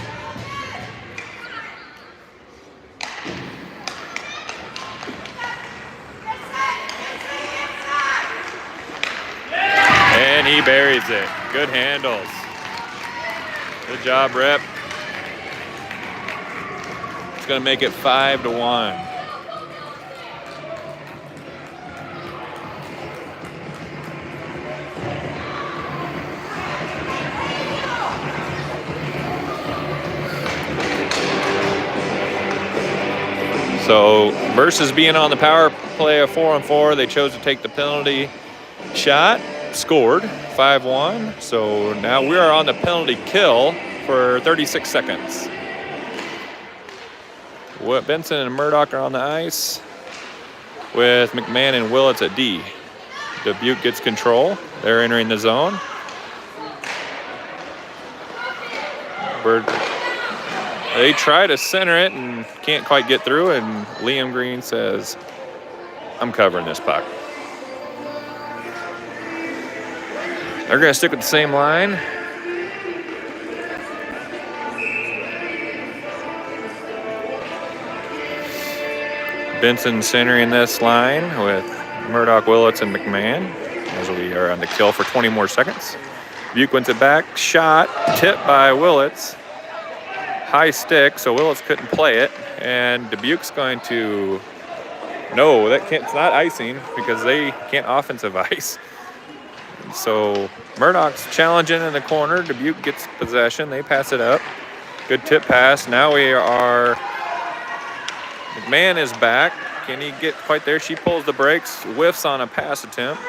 And he buries it. Good handles. Good job, Rip. It's going to make it 5-1. So versus being on the power play of 4-on-4, they chose to take the penalty shot, scored 5-1. So now we are on the penalty kill for 36 seconds. Benson and Murdoch are on the ice with McMahon and Willits at D. Dubuque gets control. They're entering the zone. They try to center it and can't quite get through, and Liam Green says, I'm covering this puck. They're going to stick with the same line. Benson centering this line with Murdoch, Willits, and McMahon as we are on the kill for 20 more seconds. Dubuque wins it back. Shot, tipped by Willits. High stick, so Willits couldn't play it. And Dubuque's going to... No, it's not icing because they can't offensive ice. So Murdoch's challenging in the corner. Dubuque gets possession. They pass it up. Good tip pass. Now we are... McMahon is back. Can he get quite there? She pulls the brakes, whiffs on a pass attempt.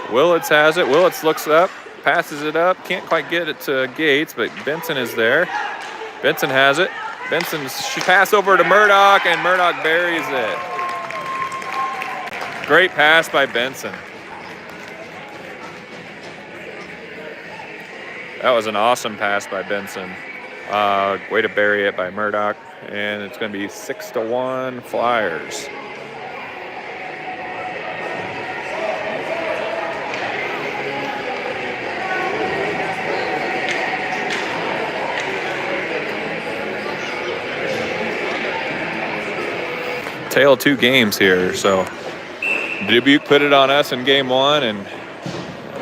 Willits has it. Willits looks up, passes it up. Can't quite get it to Gates, but Benson is there. Benson has it. She pass over to Murdoch, and Murdoch buries it. Great pass by Benson. That was an awesome pass by Benson. Way to bury it by Murdoch. And it's going to be 6-1 Flyers. Tale of two games here. So Dubuque put it on us in game one, and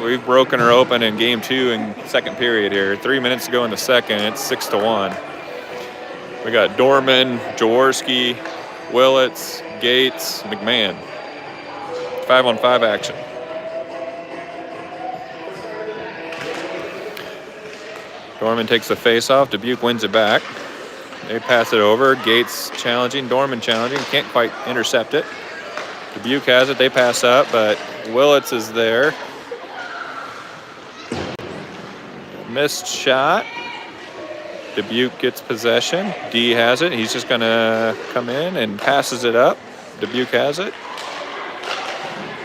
we've broken her open in game two in second period here. 3 minutes to go in the second. It's 6-1. We got Dorman, Jaworski, Willits, Gates, McMahon. 5-on-5 action. Dorman takes the face-off. Dubuque wins it back. They pass it over. Gates challenging. Dorman challenging. Can't quite intercept it. Dubuque has it. They pass up, but Willits is there. Missed shot. Dubuque gets possession. D has it. He's just going to come in and passes it up. Dubuque has it.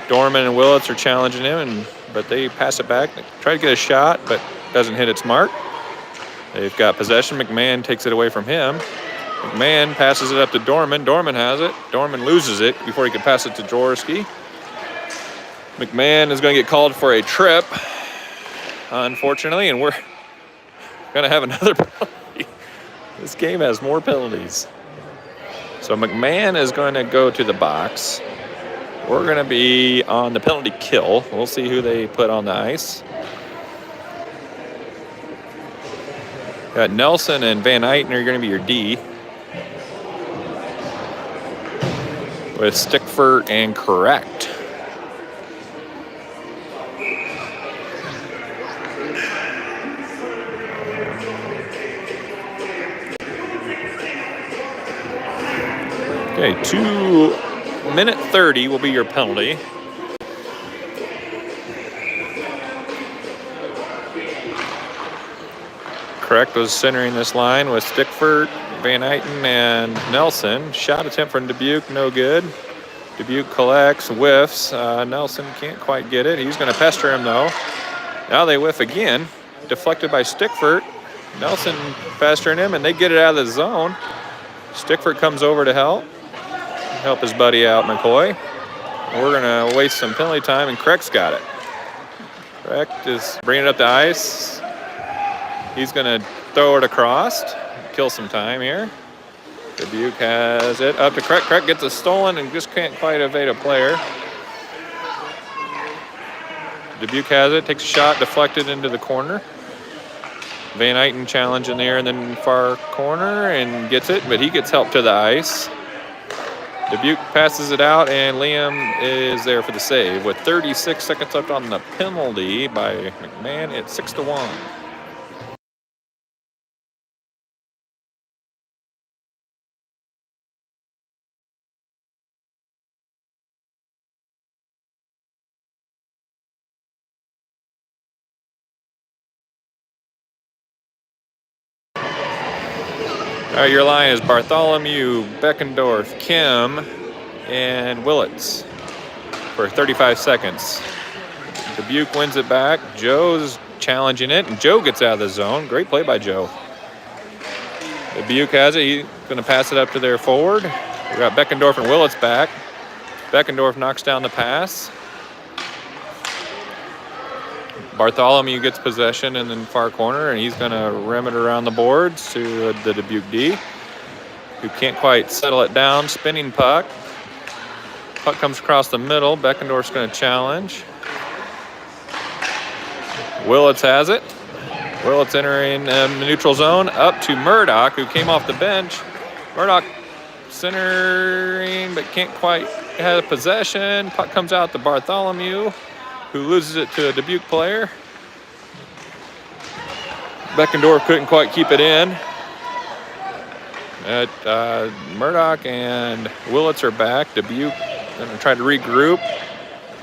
Dorman and Willits are challenging him, but they pass it back. They try to get a shot, but doesn't hit its mark. They've got possession. McMahon takes it away from him. McMahon passes it up to Dorman. Dorman has it. Dorman loses it before he can pass it to Jaworski. McMahon is going to get called for a trip, unfortunately, and we're going to have another penalty. This game has more penalties. So McMahon is going to go to the box. We're going to be on the penalty kill. We'll see who they put on the ice. Got Nelson and Van Eyten are going to be your D. With Stickford and Correct. Okay, 2 minute 30 will be your penalty. Correct was centering this line with Stickford, Van Eyten, and Nelson. Shot attempt from Dubuque, no good. Dubuque collects, whiffs. Nelson can't quite get it. He's going to pester him, though. Now they whiff again. Deflected by Stickford. Nelson pestering him, and they get it out of the zone. Stickford comes over to help his buddy out, McCoy. We're going to waste some penalty time, and Craig's got it. Craig is bringing it up the ice. He's going to throw it across, kill some time here. Dubuque has it up to Craig. Craig gets it stolen and just can't quite evade a player. Dubuque has it, takes a shot, deflected into the corner. Van Eyten challenge in there and then far corner and gets it, but he gets help to the ice. Dubuque passes it out, and Liam is there for the save. With 36 seconds left on the penalty by McMahon, it's 6-1. All right, your line is Bartholomew, Beckendorf, Kim, and Willits for 35 seconds. Dubuque wins it back. Joe's challenging it, and Joe gets out of the zone. Great play by Joe. Dubuque has it. He's going to pass it up to their forward. We got Beckendorf and Willits back. Beckendorf knocks down the pass. Bartholomew gets possession in the far corner, and he's going to rim it around the boards to the Dubuque D, who can't quite settle it down. Spinning puck. Puck comes across the middle. Beckendorf's going to challenge. Willits has it. Willits entering the neutral zone up to Murdoch, who came off the bench. Murdoch centering, but can't quite have possession. Puck comes out to Bartholomew, who loses it to a Dubuque player. Beckendorf couldn't quite keep it in. Murdoch and Willits are back. Dubuque going to try to regroup,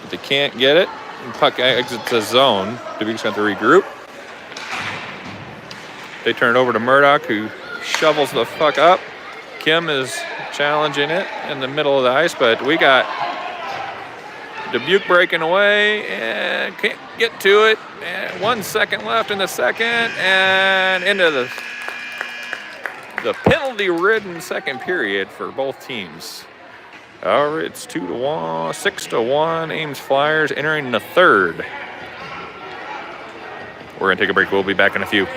but they can't get it. And puck exits the zone. Dubuque's going to have to regroup. They turn it over to Murdoch, who shovels the puck up. Kim is challenging it in the middle of the ice, but we got Dubuque breaking away and can't get to it. And 1 second left in the second, and into the penalty-ridden second period for both teams. It's 2-1, 6-1. Ames Flyers entering the third. We're gonna take a break. We'll be back in a few.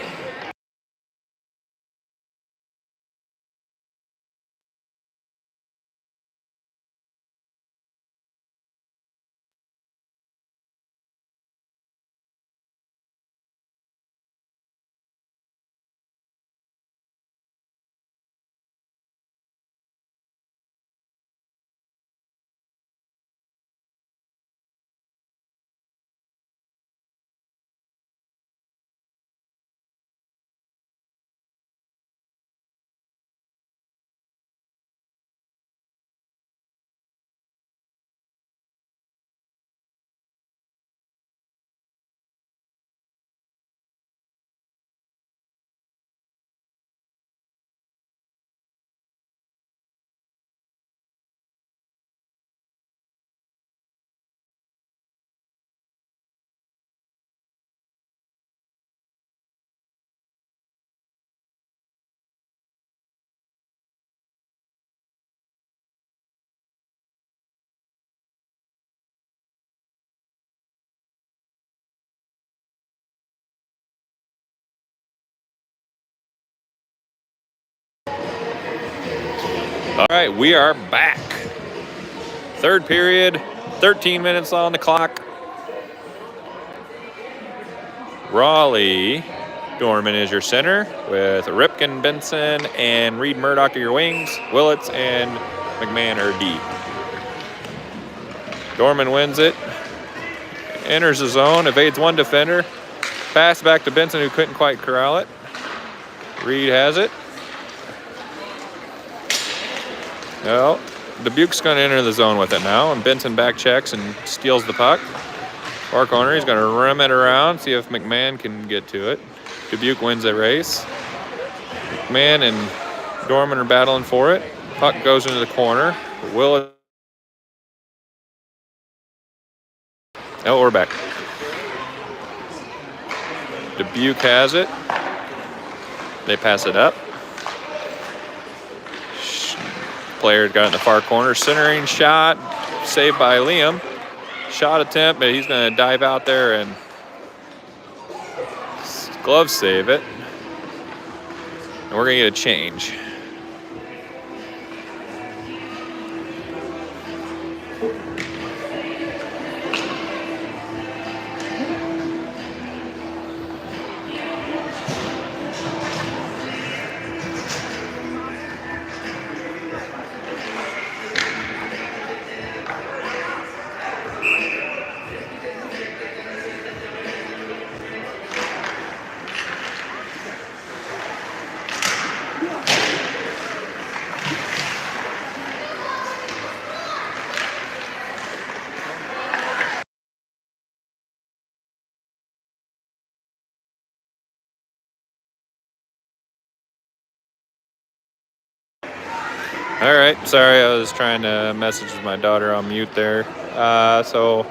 All right, we are back. Third period, 13 minutes on the clock. Raleigh Dorman is your center, with Ripken, Benson, and Reed Murdoch are your wings. Willits and McMahon are D. Dorman wins it, enters the zone, evades one defender. Pass back to Benson, who couldn't quite corral it. Reed has it. Well, Dubuque's going to enter the zone with it now, and Benson back checks and steals the puck. Far corner, he's going to rim it around, see if McMahon can get to it. Dubuque wins the race. McMahon and Dorman are battling for it. Puck goes into the corner. Will. Oh, we're back. Dubuque has it. They pass it up. Player got it in the far corner. Centering shot. Saved by Liam. Shot attempt, but he's going to dive out there and glove save it. And we're going to get a change. All right, sorry, I was trying to message with my daughter on mute there. So,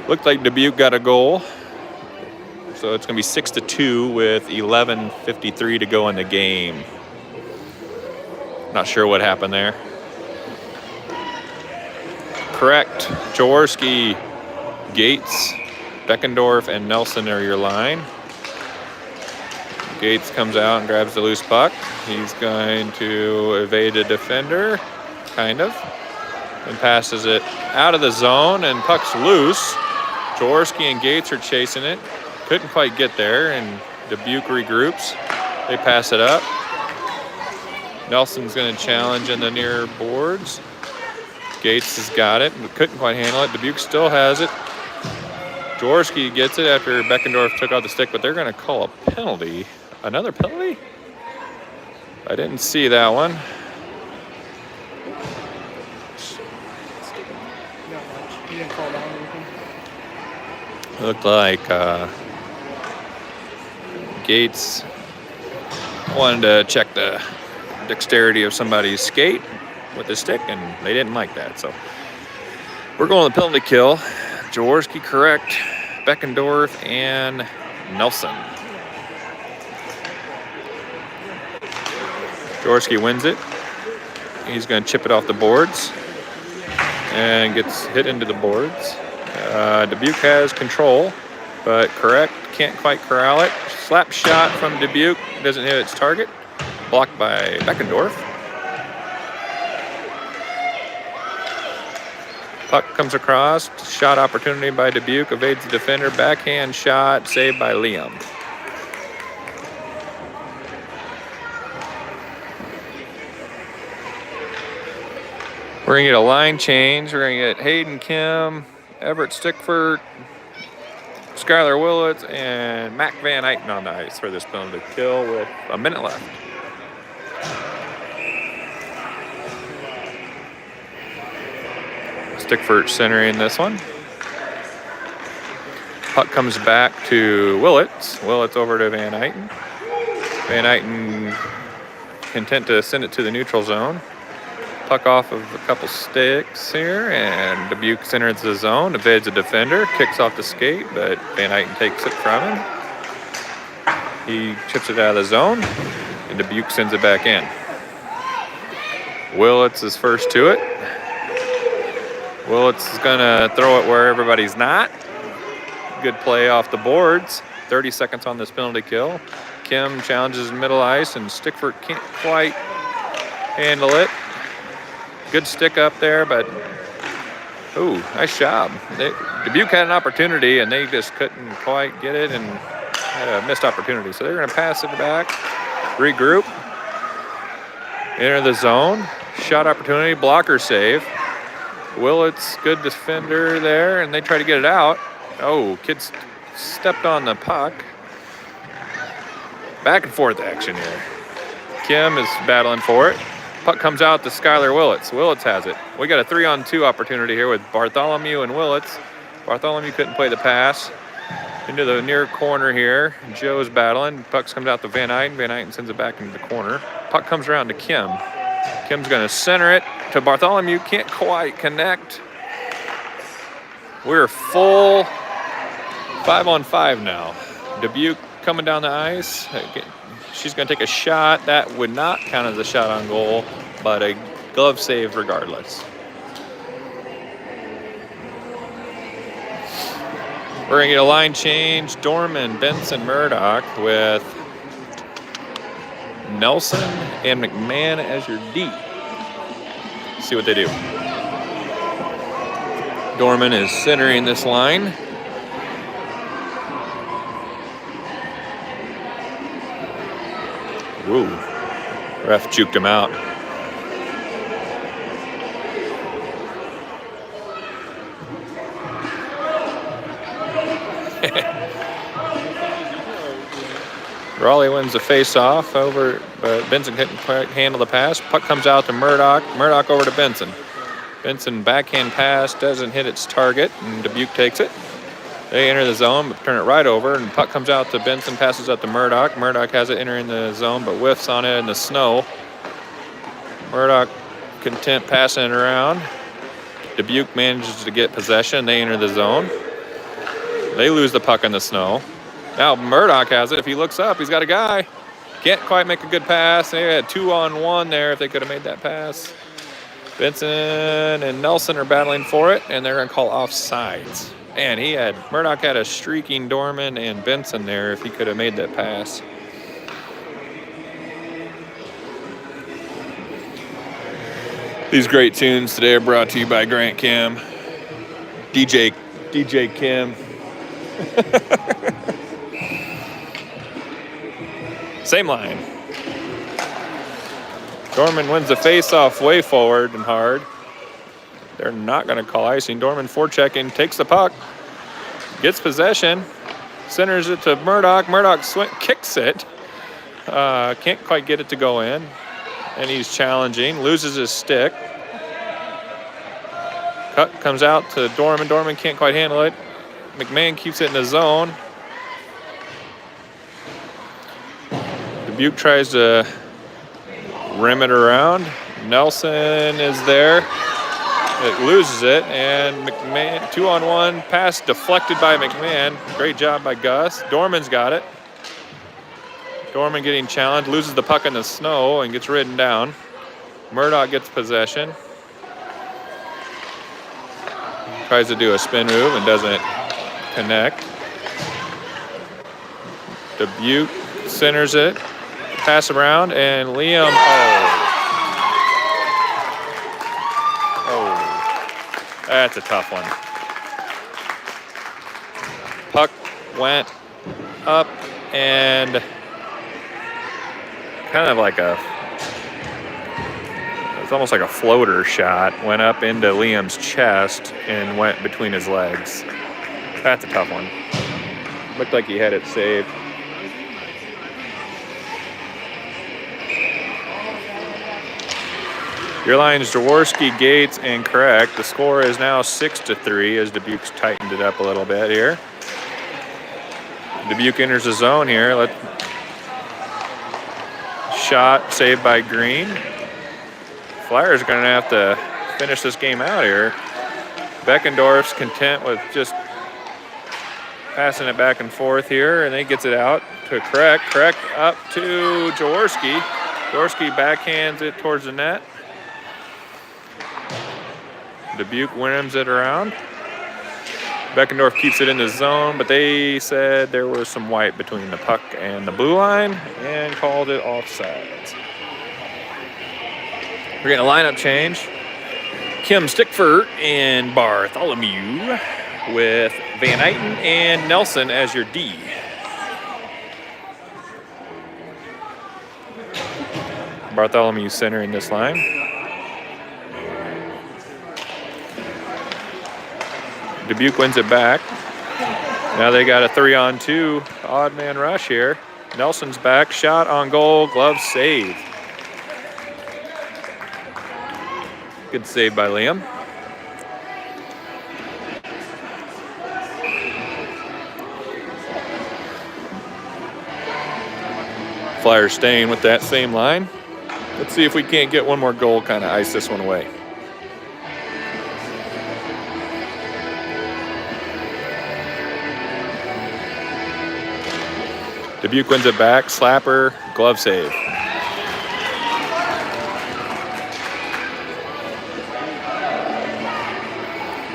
looked like Dubuque got a goal. So it's going to be 6-2 with 11:53 to go in the game. Not sure what happened there. Correct. Jaworski, Gates, Beckendorf, and Nelson are your line. Gates comes out and grabs the loose puck. He's going to evade a defender, kind of, and passes it out of the zone, and puck's loose. Jaworski and Gates are chasing it. Couldn't quite get there, and Dubuque regroups. They pass it up. Nelson's going to challenge in the near boards. Gates has got it, but couldn't quite handle it. Dubuque still has it. Jaworski gets it after Beckendorf took out the stick, but they're going to call a penalty. Another penalty? I didn't see that one. Not much. He didn't fall down or anything. Looked like Gates wanted to check the dexterity of somebody's skate with the stick, and they didn't like that. So we're going to penalty kill. Jaworski correct, Beckendorf, and Nelson. Jaworski wins it. He's going to chip it off the boards and gets hit into the boards. Dubuque has control, but correct, can't quite corral it. Slap shot from Dubuque, doesn't hit its target. Blocked by Beckendorf. Puck comes across, shot opportunity by Dubuque, evades the defender, backhand shot, saved by Liam. We're going to get a line change. We're going to get Hayden Kim, Everett Stickford, Skylar Willits, and Mac Van Eyten on the ice for this penalty kill with a minute left. Stickford centering this one. Puck comes back to Willits. Willits over to Van Eyten. Van Eyten content to send it to the neutral zone. Puck off of a couple sticks here, and Dubuque centers the zone, evades a defender, kicks off the skate, but Van Eyten takes it from him. He chips it out of the zone, and Dubuque sends it back in. Willits is first to it. Willits is going to throw it where everybody's not. Good play off the boards. 30 seconds on this penalty kill. Kim challenges middle ice, and Stickford can't quite handle it. Good stick up there, but ooh, nice job. Dubuque had an opportunity, and they just couldn't quite get it and had a missed opportunity. So they're going to pass it back, regroup, enter the zone. Shot opportunity, blocker save. Willits, good defender there, and they try to get it out. Oh, kids stepped on the puck. Back and forth action here. Kim is battling for it. Puck comes out to Skylar Willits. Willits has it. We got a 3-on-2 opportunity here with Bartholomew and Willits. Bartholomew couldn't play the pass. Into the near corner here. Joe's battling. Puck comes out to Van Eyten. Van Eyten sends it back into the corner. Puck comes around to Kim. Kim's going to center it to Bartholomew. Can't quite connect. We're full 5-on-5 now. Dubuque coming down the ice. She's going to take a shot. That would not count as a shot on goal, but a glove save regardless. We're going to get a line change. Dorman, Benson, Murdoch with Nelson and McMahon as your D. See what they do. Dorman is centering this line. Woo. Ref juked him out. Raleigh wins the face-off over, but Benson couldn't quite handle the pass. Puck comes out to Murdoch. Murdoch over to Benson. Benson backhand pass doesn't hit its target, and Dubuque takes it. They enter the zone, but turn it right over, and puck comes out to Benson, passes out to Murdoch. Murdoch has it entering the zone, but whiffs on it in the snow. Murdoch content passing it around. Dubuque manages to get possession. They enter the zone. They lose the puck in the snow. Now Murdoch has it. If he looks up, he's got a guy. Can't quite make a good pass. They had 2-on-1 there if they could have made that pass. Benson and Nelson are battling for it, and they're going to call offsides. Man, Murdoch had a streaking Dorman and Benson there if he could have made that pass. These great tunes today are brought to you by Grant Kim. DJ Kim. Same line. Dorman wins the face-off way forward and hard. They're not going to call icing. Dorman forechecking, takes the puck, gets possession, centers it to Murdoch. Murdoch kicks it. Can't quite get it to go in. And he's challenging, loses his stick. Cut comes out to Dorman. Dorman can't quite handle it. McMahon keeps it in the zone. Dubuque tries to rim it around. Nelson is there. It loses it, and McMahon, 2-on-1, pass deflected by McMahon. Great job by Gus. Dorman's got it. Dorman getting challenged, loses the puck in the snow and gets ridden down. Murdoch gets possession. Tries to do a spin move and doesn't connect. Dubuque centers it. Pass around, and Liam, that's a tough one. Puck went up and kind of like it's almost like a floater shot, went up into Liam's chest and went between his legs. That's a tough one. Looked like he had it saved. Your line is Jaworski, Gates, and correct. The score is now 6-3 as Dubuque's tightened it up a little bit here. Dubuque enters the zone here. Shot saved by Green. Flyers are going to have to finish this game out here. Beckendorf's content with just passing it back and forth here, and he gets it out to correct. Correct up to Jaworski. Jaworski backhands it towards the net. Dubuque rims it around. Beckendorf keeps it in the zone, but they said there was some white between the puck and the blue line and called it offsides. We're getting a lineup change. Kim Stickford and Bartholomew with Van Eyten and Nelson as your D. Bartholomew centering this line. Dubuque wins it back. Now they got a 3-on-2 odd man rush here. Nelson's back, shot on goal, glove save. Good save by Liam. Flyers staying with that same line. Let's see if we can't get one more goal, kind of ice this one away. Dubuque wins it back. Slapper, glove save.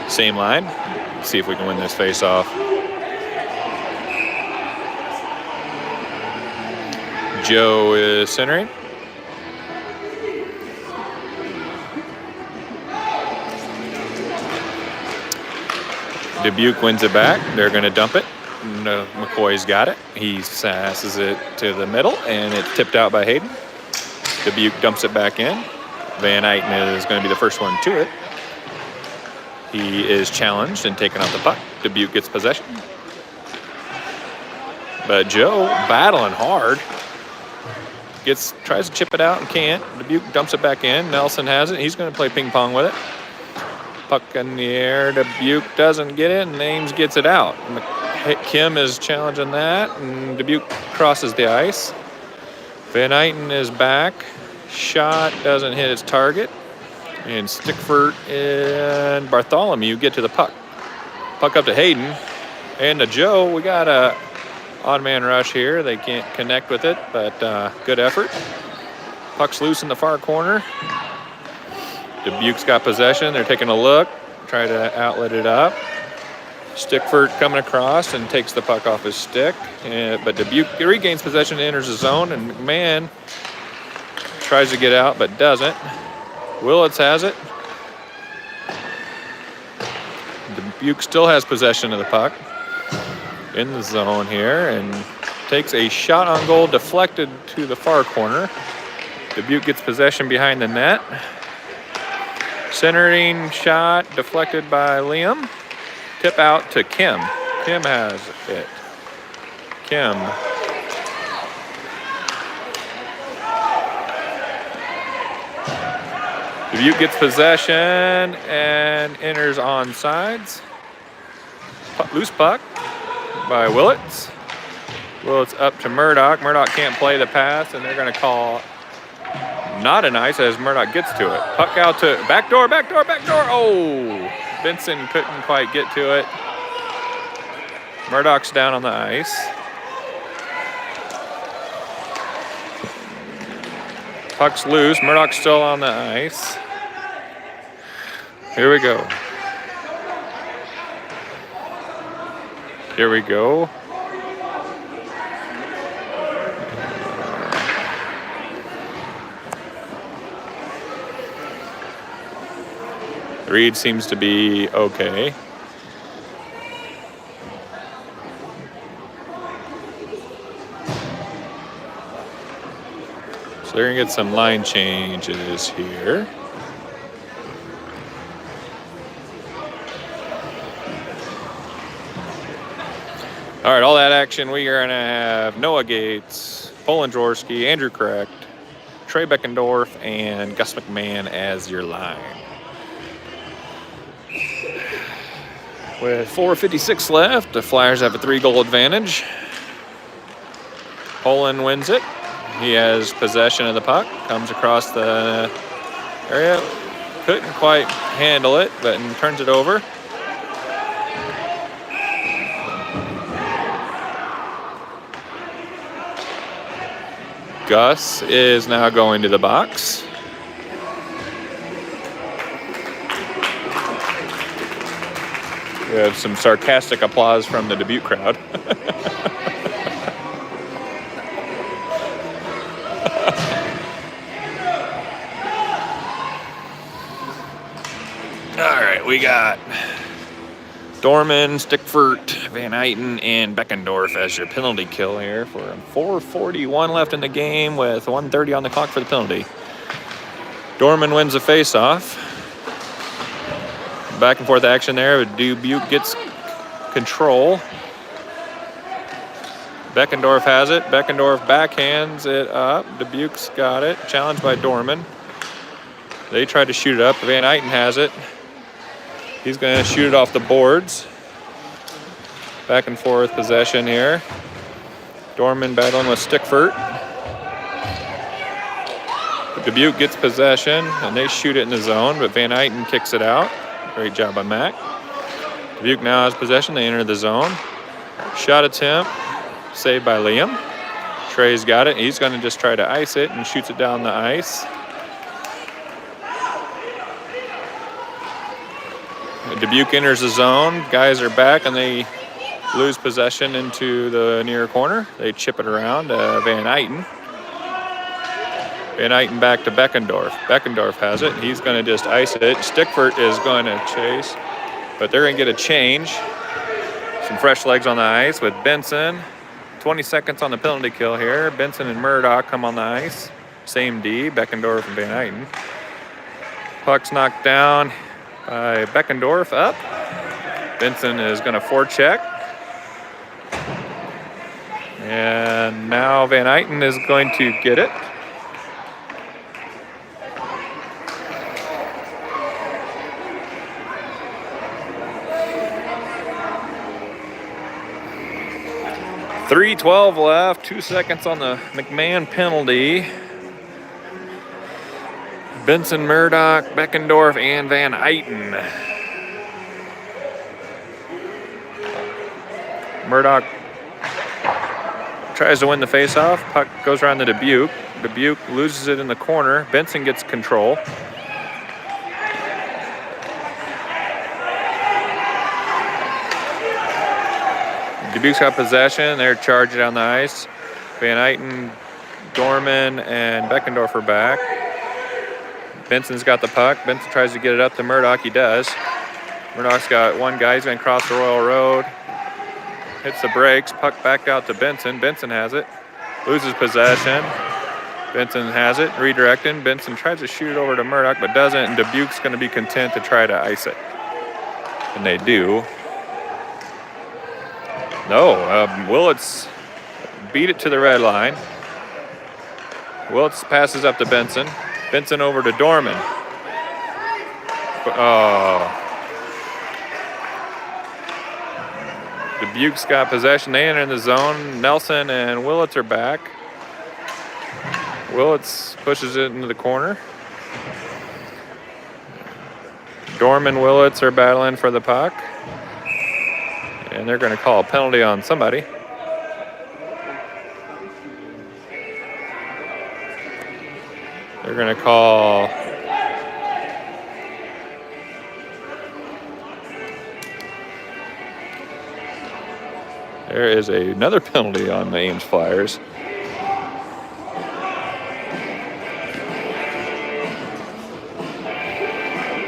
Same line. Let's see if we can win this face-off. Joe is centering. Dubuque wins it back. They're going to dump it. No, McCoy's got it. He passes it to the middle, and it's tipped out by Hayden. Dubuque dumps it back in. Van Eyten is going to be the first one to it. He is challenged and taken off the puck. Dubuque gets possession. But Joe, battling hard, tries to chip it out and can't. Dubuque dumps it back in. Nelson has it. He's going to play ping pong with it. Puck in the air. Dubuque doesn't get it, and Ames gets it out. Kim is challenging that, and Dubuque crosses the ice. Van Eyten is back. Shot doesn't hit its target. And Stickford and Bartholomew get to the puck. Puck up to Hayden. And to Joe, we got a odd man rush here. They can't connect with it, but good effort. Puck's loose in the far corner. Dubuque's got possession. They're taking a look, try to outlet it up. Stickford coming across and takes the puck off his stick. But Dubuque regains possession, enters the zone, and McMahon tries to get out but doesn't. Willits has it. Dubuque still has possession of the puck in the zone here and takes a shot on goal deflected to the far corner. Dubuque gets possession behind the net. Centering shot deflected by Liam. Tip out to Kim. Kim has it. Kim. Dubuque gets possession and enters on sides. Loose puck by Willits. Willits up to Murdoch. Murdoch can't play the pass, and they're going to call not an ice as Murdoch gets to it. Puck out to backdoor. Oh, Benson couldn't quite get to it. Murdoch's down on the ice. Puck's loose. Murdoch's still on the ice. Here we go. Here we go. Reed seems to be okay. So they're gonna get some line changes here. All right, all that action, we are gonna have Noah Gates, Poland Jaworski, Andrew Correct, Trey Beckendorf, and Gus McMahon as your line. With 4:56 left, the Flyers have a 3-goal advantage. Poland wins it. He has possession of the puck, comes across the area, couldn't quite handle it, but turns it over. Gus is now going to the box. We have some sarcastic applause from the Dubuque crowd. All right, we got Dorman, Stickford, Van Eyten, and Beckendorf as your penalty kill here for 4:41 left in the game with 1:30 on the clock for the penalty. Dorman wins the face-off. Back and forth action there. Dubuque gets control. Beckendorf has it. Beckendorf backhands it up. Dubuque's got it. Challenged by Dorman. They try to shoot it up. Van Eyten has it. He's going to shoot it off the boards. Back and forth possession here. Dorman battling with Stickford. Dubuque gets possession, and they shoot it in the zone, but Van Eyten kicks it out. Great job by Mac. Dubuque now has possession. They enter the zone. Shot attempt, saved by Liam. Trey's got it. He's going to just try to ice it and shoots it down the ice. Dubuque enters the zone. Guys are back, and they lose possession into the near corner. They chip it around Van Eyten. Van Eyten back to Beckendorf. Beckendorf has it. He's going to just ice it. Stickford is going to chase, but they're going to get a change. Some fresh legs on the ice with Benson. 20 seconds on the penalty kill here. Benson and Murdoch come on the ice. Same D, Beckendorf and Van Eyten. Puck's knocked down by Beckendorf up. Benson is going to forecheck. And now Van Eyten is going to get it. .3:12 left, 2 seconds on the McMahon penalty. Benson, Murdoch, Beckendorf, and Van Eyten. Murdoch tries to win the faceoff. Puck goes around to Dubuque. Dubuque loses it in the corner. Benson gets control. Dubuque's got possession. They're charging down the ice. Van Eyten, Dorman, and Beckendorf are back. Benson's got the puck. Benson tries to get it up to Murdoch. He does. Murdoch's got one guy. He's going to cross the Royal Road. Hits the brakes. Puck back out to Benson. Benson has it. Loses possession. Benson has it. Redirecting. Benson tries to shoot it over to Murdoch, but doesn't. And Dubuque's going to be content to try to ice it. And they do. No, Willits beat it to the red line. Willits passes up to Benson. Benson over to Dorman. Dubuque's got possession. They enter in the zone. Nelson and Willits are back. Willits pushes it into the corner. Dorman, Willits are battling for the puck. And they're going to call a penalty on somebody. They're going to call... There is another penalty on the Ames Flyers.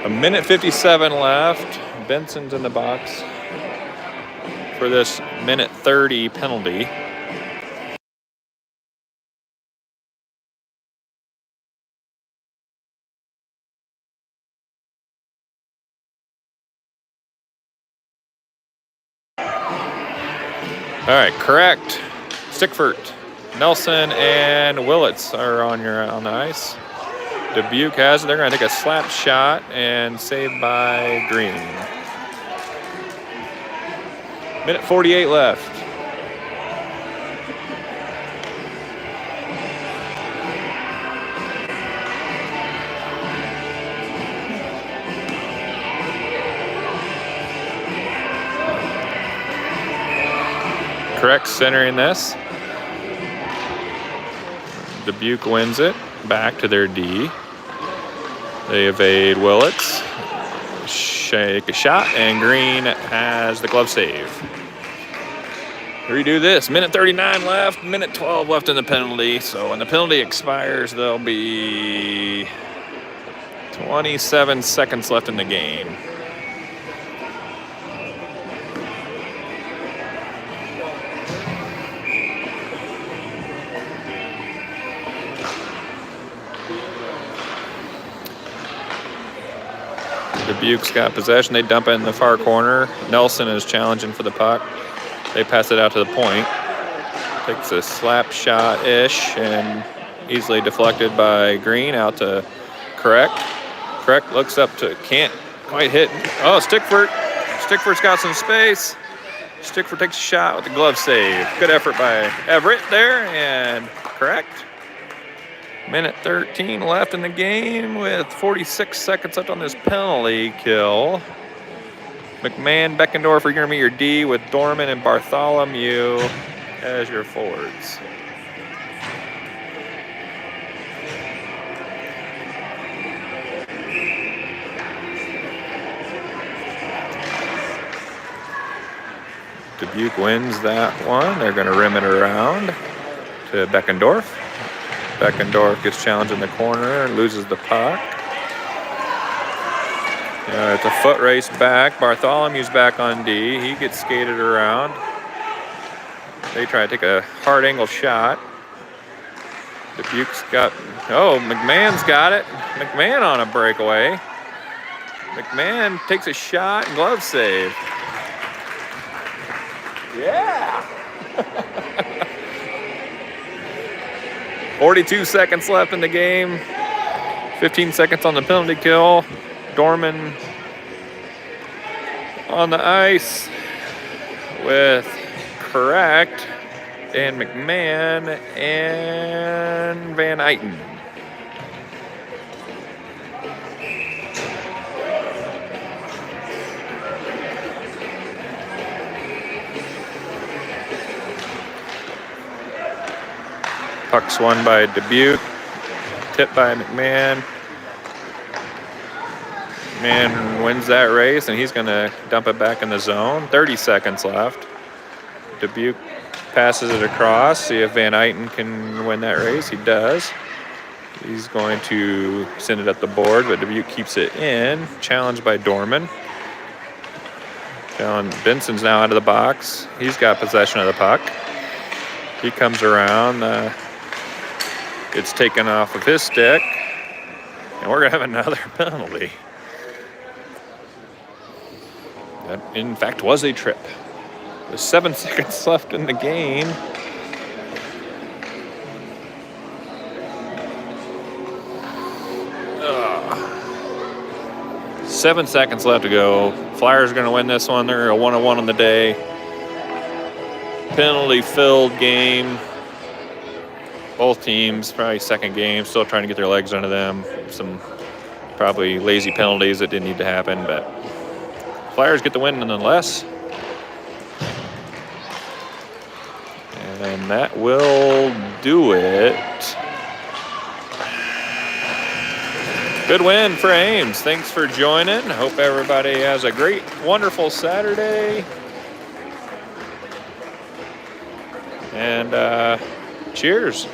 A minute 57 left. Benson's in the box for this minute 30 penalty. All right, correct. Stickford, Nelson, and Willits are on the ice. Dubuque has it. They're going to take a slap shot and saved by Green. Minute 48 left. Correct centering this. Dubuque wins it. Back to their D. They evade Willits. Shake a shot, and Green has the glove save. Redo this. Minute 39 left. Minute 12 left in the penalty. So when the penalty expires, there'll be 27 seconds left in the game. Dubuque's got possession. They dump it in the far corner. Nelson is challenging for the puck. They pass it out to the point. Takes a slap shot-ish and easily deflected by Green out to correct. Correct, looks up to, can't quite hit. Oh, Stickford. Stickford's got some space. Stickford takes a shot with the glove save. Good effort by Everett there, and correct. Minute 13 left in the game with 46 seconds left on this penalty kill. McMahon, Beckendorf are going to be your D with Dorman and Bartholomew as your forwards. Dubuque wins that one. They're going to rim it around to Beckendorf. Beckendorf gets challenged in the corner and loses the puck. It's a foot race back. Bartholomew's back on D. He gets skated around. They try to take a hard angle shot. Dubuque's got, McMahon's got it. McMahon on a breakaway. McMahon takes a shot and glove save. Yeah! 42 seconds left in the game. 15 seconds on the penalty kill. Dorman on the ice with correct and McMahon and Van Eyten. Puck's won by Dubuque, tipped by McMahon. McMahon wins that race, and he's going to dump it back in the zone. 30 seconds left. Dubuque passes it across, see if Van Eyten can win that race. He does. He's going to send it up the board, but Dubuque keeps it in. Challenged by Dorman. Benson's now out of the box. He's got possession of the puck. He comes around. It's taken off of his stick, and we're going to have another penalty. That, in fact, was a trip. There's 7 seconds left in the game. Ugh. 7 seconds left to go. Flyers are going to win this one. They're a 1-1 on the day. Penalty-filled game. Both teams, probably second game, still trying to get their legs under them. Some probably lazy penalties that didn't need to happen, but Flyers get the win nonetheless. And that will do it. Good win for Ames. Thanks for joining. Hope everybody has a great, wonderful Saturday. And cheers.